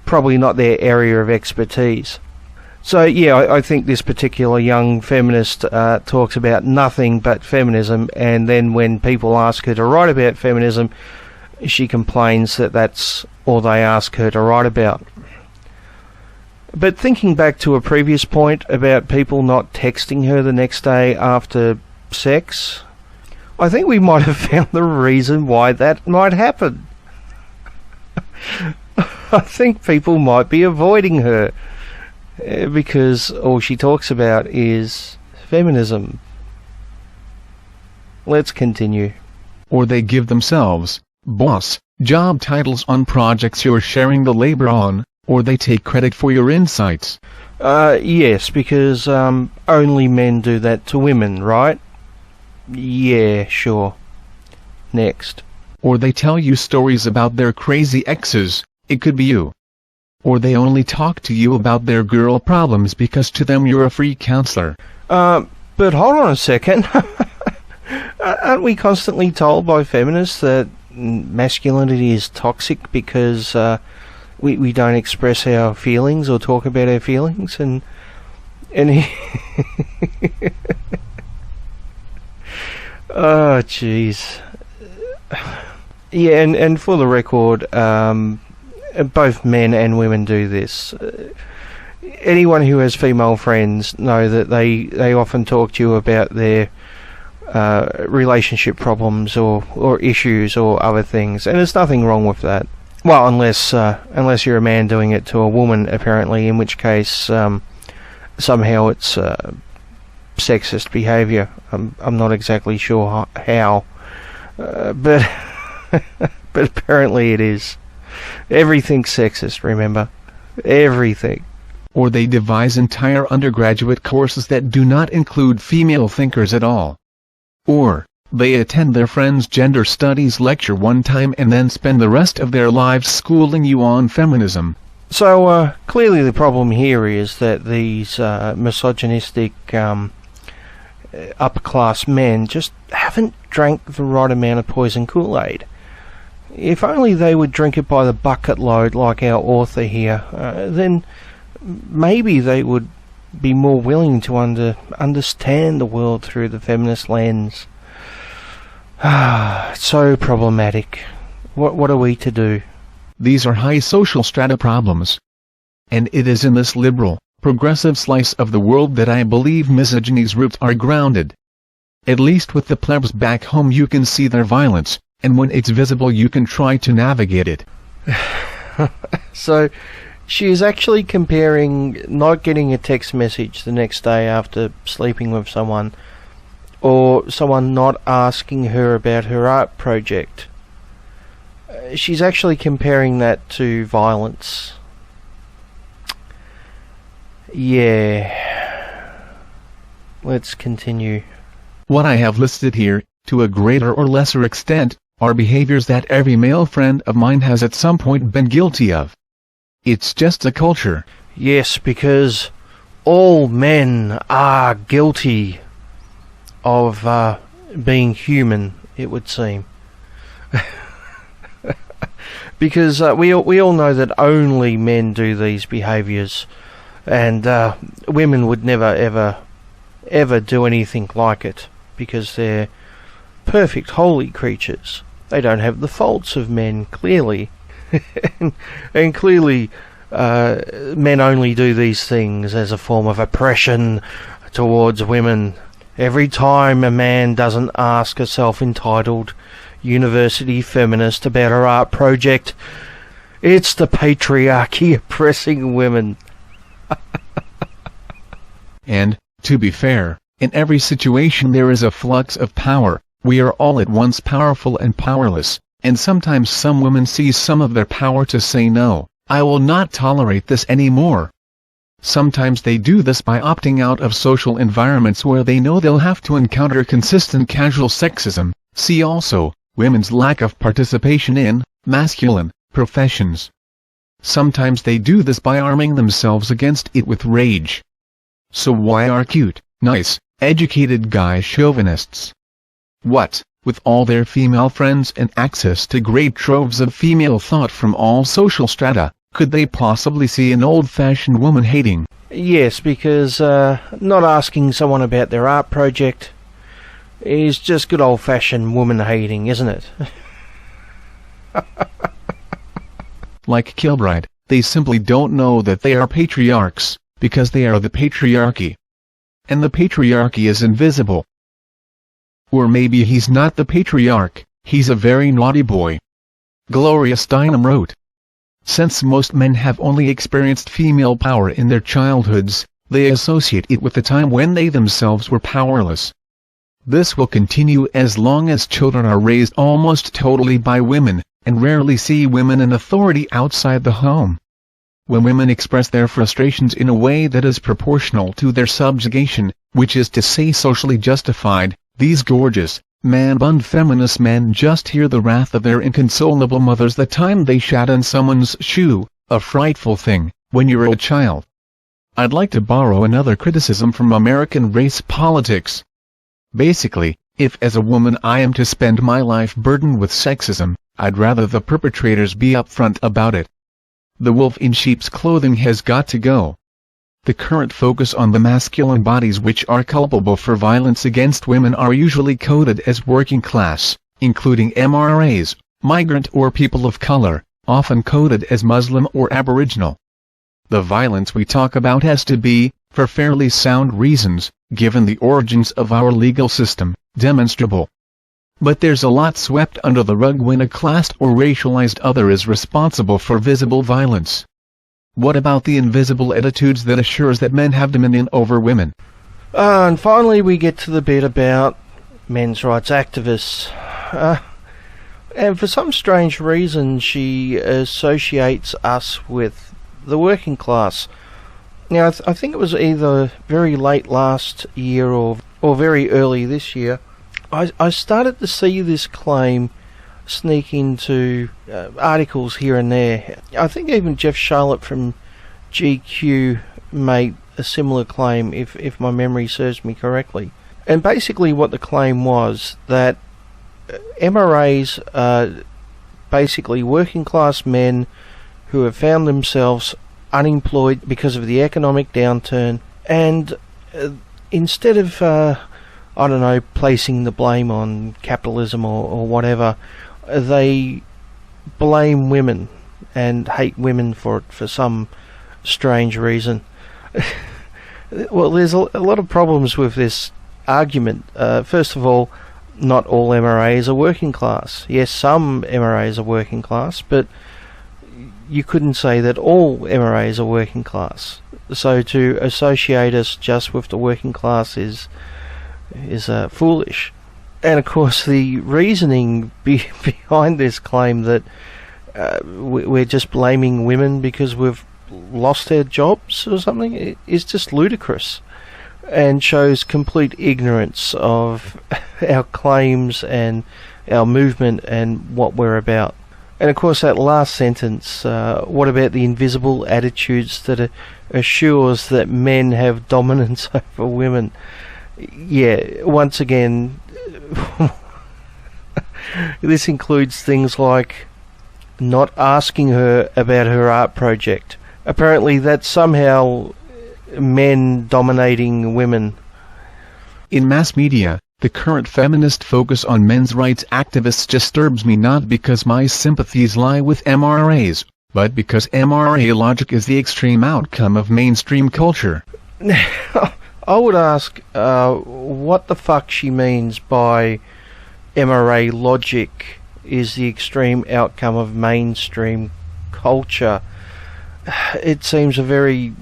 probably not their area of expertise. So yeah, I think this particular young feminist talks about nothing but feminism, and then when people ask her to write about feminism, she complains that that's all they ask her to write about. But thinking back to a previous point about people not texting her the next day after sex, I think we might have found the reason why that might happen. I think people might be avoiding her because all she talks about is feminism. Let's continue. Or they give themselves, boss, job titles on projects you're sharing the labor on, or they take credit for your insights. Yes, because only men do that to women, right? Yeah, sure. Next. Or they tell you stories about their crazy exes, it could be you. Or they only talk to you about their girl problems because to them you're a free counselor. But hold on a second. Aren't we constantly told by feminists that masculinity is toxic because we don't express our feelings or talk about our feelings? And oh, jeez. Yeah, and for the record, both men and women do this. Anyone who has female friends know that they often talk to you about their relationship problems or issues or other things, and there's nothing wrong with that. Well, unless you're a man doing it to a woman, apparently, in which case somehow it's sexist behaviour. I'm not exactly sure how, but but apparently it is. Everything's sexist, remember? Everything. Or they devise entire undergraduate courses that do not include female thinkers at all. Or they attend their friend's gender studies lecture one time and then spend the rest of their lives schooling you on feminism. So clearly the problem here is that these misogynistic upper class men just haven't drank the right amount of poison Kool-Aid. If only they would drink it by the bucket load like our author here, then maybe they would be more willing to understand the world through the feminist lens. It's so problematic. What are we to do? These are high social strata problems. And it is in this liberal, progressive slice of the world that I believe misogyny's roots are grounded. At least with the plebs back home you can see their violence, and when it's visible you can try to navigate it. So, she is actually comparing not getting a text message the next day after sleeping with someone, or someone not asking her about her art project. She's actually comparing that to violence. Yeah. Let's continue. What I have listed here, to a greater or lesser extent, are behaviors that every male friend of mine has at some point been guilty of. It's just a culture. Yes, because all men are guilty of being human, it would seem. Because we all know that only men do these behaviours, and women would never ever do anything like it, because they're perfect holy creatures. They don't have the faults of men, clearly. and clearly men only do these things as a form of oppression towards women. Every time a man doesn't ask a self-entitled university feminist about her art project, it's the patriarchy oppressing women. And, to be fair, in every situation there is a flux of power. We are all at once powerful and powerless, and sometimes some women seize some of their power to say no, I will not tolerate this anymore. Sometimes they do this by opting out of social environments where they know they'll have to encounter consistent casual sexism. See also, women's lack of participation in masculine professions. Sometimes they do this by arming themselves against it with rage. So why are cute, nice, educated guys chauvinists? What, with all their female friends and access to great troves of female thought from all social strata, could they possibly see an old-fashioned woman hating? Yes, because not asking someone about their art project is just good old-fashioned woman hating, isn't it? Like Kilbride, they simply don't know that they are patriarchs, because they are the patriarchy. And the patriarchy is invisible. Or maybe he's not the patriarch, he's a very naughty boy. Gloria Steinem wrote, "Since most men have only experienced female power in their childhoods, they associate it with the time when they themselves were powerless. This will continue as long as children are raised almost totally by women, and rarely see women in authority outside the home. When women express their frustrations in a way that is proportional to their subjugation, which is to say socially justified, these gorgeous, man-bun feminist men just hear the wrath of their inconsolable mothers the time they shat in someone's shoe, a frightful thing, when you're a child." I'd like to borrow another criticism from American race politics. Basically, if as a woman I am to spend my life burdened with sexism, I'd rather the perpetrators be upfront about it. The wolf in sheep's clothing has got to go. The current focus on the masculine bodies which are culpable for violence against women are usually coded as working class, including MRAs, migrant or people of color, often coded as Muslim or Aboriginal. The violence we talk about has to be, for fairly sound reasons, given the origins of our legal system, demonstrable. But there's a lot swept under the rug when a classed or racialized other is responsible for visible violence. What about the invisible attitudes that assures that men have dominion over women? And finally we get to the bit about men's rights activists. And for some strange reason she associates us with the working class. Now I think it was either very late last year or very early this year, I started to see this claim sneak into articles here and there. I think even Jeff Charlotte from GQ made a similar claim, if my memory serves me correctly. And basically what the claim was, that MRAs are basically working class men who have found themselves unemployed because of the economic downturn, and instead of I don't know, placing the blame on capitalism or whatever, they blame women and hate women for some strange reason. Well, there's a lot of problems with this argument. First of all, not all MRAs are working class. Yes, some MRAs are working class, but you couldn't say that all MRAs are working class. So to associate us just with the working class is foolish. And of course the reasoning behind this claim that we're just blaming women because we've lost our jobs or something is just ludicrous, and shows complete ignorance of our claims and our movement and what we're about. And of course that last sentence, what about the invisible attitudes that assures that men have dominance over women? Yeah, once again, this includes things like not asking her about her art project. Apparently that's somehow men dominating women. In mass media, the current feminist focus on men's rights activists disturbs me, not because my sympathies lie with MRAs, but because MRA logic is the extreme outcome of mainstream culture. I would ask what the fuck she means by MRA logic is the extreme outcome of mainstream culture. It seems a very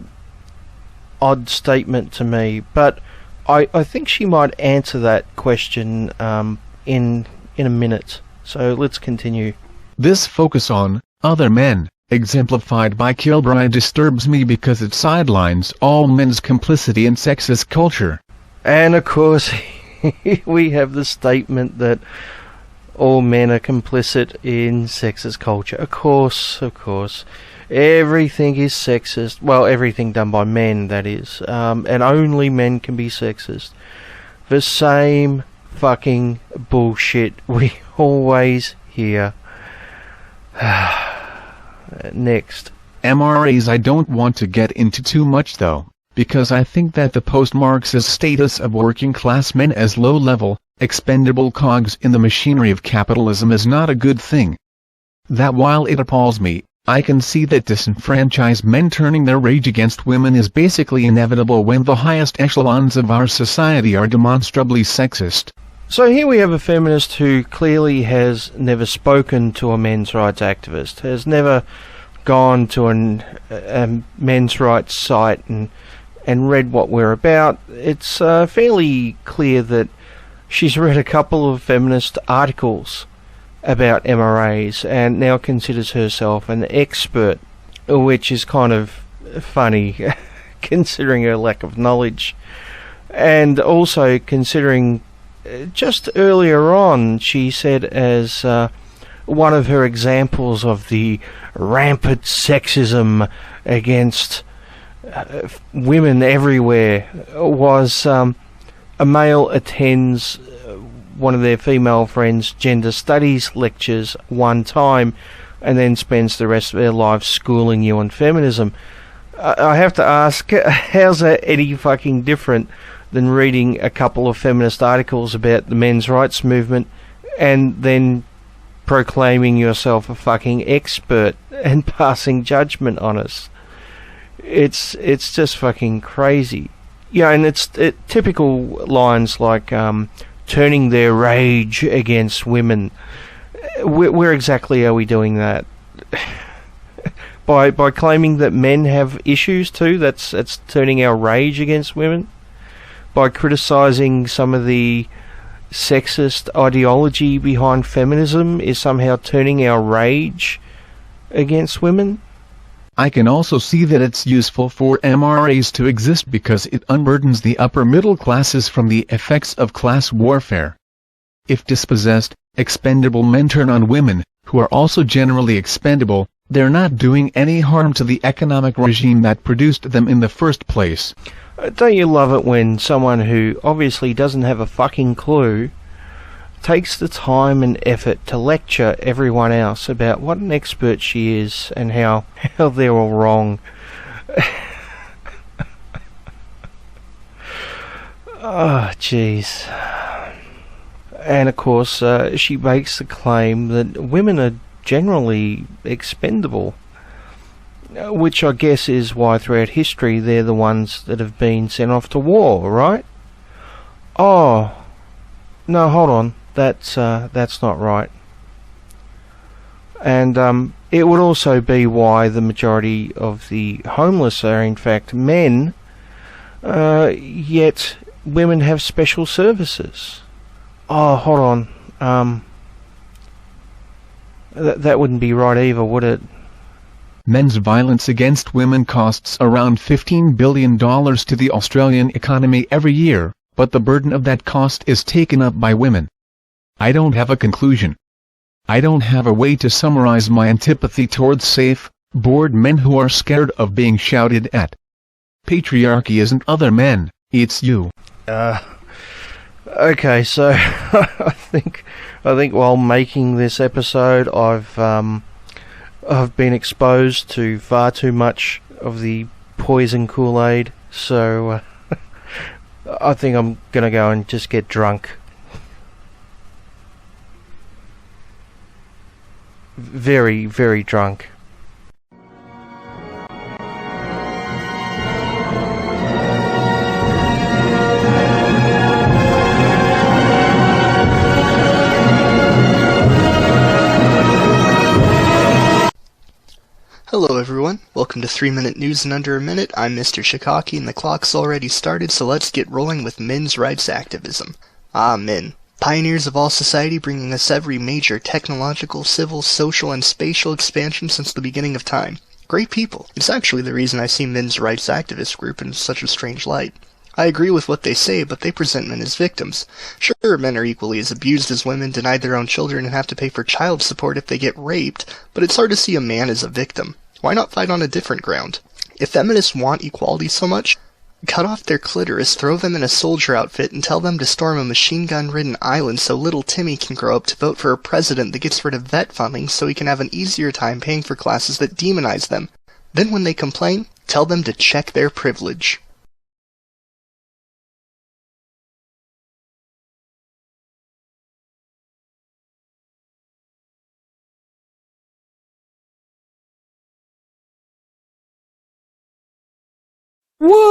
odd statement to me, but I think she might answer that question in a minute. So let's continue. This focus on other men, exemplified by Kilbride, disturbs me because it sidelines all men's complicity in sexist culture. And of course we have the statement that all men are complicit in sexist culture. Of course. Everything is sexist. Well, everything done by men, that is. And only men can be sexist. The same fucking bullshit we always hear. Next. MRAs I don't want to get into too much though, because I think that the post-Marxist status of working-class men as low-level, expendable cogs in the machinery of capitalism is not a good thing. That while it appalls me, I can see that disenfranchised men turning their rage against women is basically inevitable when the highest echelons of our society are demonstrably sexist. So here we have a feminist who clearly has never spoken to a men's rights activist, has never gone to a men's rights site and read what we're about. It's fairly clear that she's read a couple of feminist articles about MRAs and now considers herself an expert, which is kind of funny considering her lack of knowledge. And also considering just earlier on she said as one of her examples of the rampant sexism against women everywhere was a male attends one of their female friends' gender studies lectures one time and then spends the rest of their life schooling you on feminism. I have to ask, how's that any fucking different than reading a couple of feminist articles about the men's rights movement and then proclaiming yourself a fucking expert and passing judgment on us? It's just fucking crazy. Yeah, and it's typical lines like turning their rage against women. Where exactly are we doing that? by claiming that men have issues too, that's turning our rage against women? By criticising some of the sexist ideology behind feminism is somehow turning our rage against women? I can also see that it's useful for MRAs to exist because it unburdens the upper middle classes from the effects of class warfare. If dispossessed, expendable men turn on women, who are also generally expendable, they're not doing any harm to the economic regime that produced them in the first place. Don't you love it when someone who obviously doesn't have a fucking clue takes the time and effort to lecture everyone else about what an expert she is and how they're all wrong? Oh, jeez. And of course, she makes the claim that women are generally expendable, which I guess is why throughout history they're the ones that have been sent off to war, right? Oh, no, hold on. That's not right. And it would also be why the majority of the homeless are in fact men, yet women have special services. Oh, hold on. That wouldn't be right either, would it? Men's violence against women costs around $15 billion to the Australian economy every year, but the burden of that cost is taken up by women. I don't have a conclusion. I don't have a way to summarize my antipathy towards safe, bored men who are scared of being shouted at. Patriarchy isn't other men, it's you. Okay, so I think while making this episode, I've been exposed to far too much of the poison Kool-Aid, so I think I'm gonna go and just get drunk. Very, very drunk. Hello everyone, welcome to 3-Minute News in Under a Minute. I'm Mr. Shikaki and the clock's already started, so let's get rolling with men's rights activism. Ah, men. Pioneers of all society, bringing us every major technological, civil, social, and spatial expansion since the beginning of time. Great people. It's actually the reason I see men's rights activist group in such a strange light. I agree with what they say, but they present men as victims. Sure, men are equally as abused as women, denied their own children, and have to pay for child support if they get raped, but it's hard to see a man as a victim. Why not fight on a different ground? If feminists want equality so much, cut off their clitoris, throw them in a soldier outfit, and tell them to storm a machine-gun-ridden island so little Timmy can grow up to vote for a president that gets rid of vet funding so he can have an easier time paying for classes that demonize them. Then when they complain, tell them to check their privilege. Woo!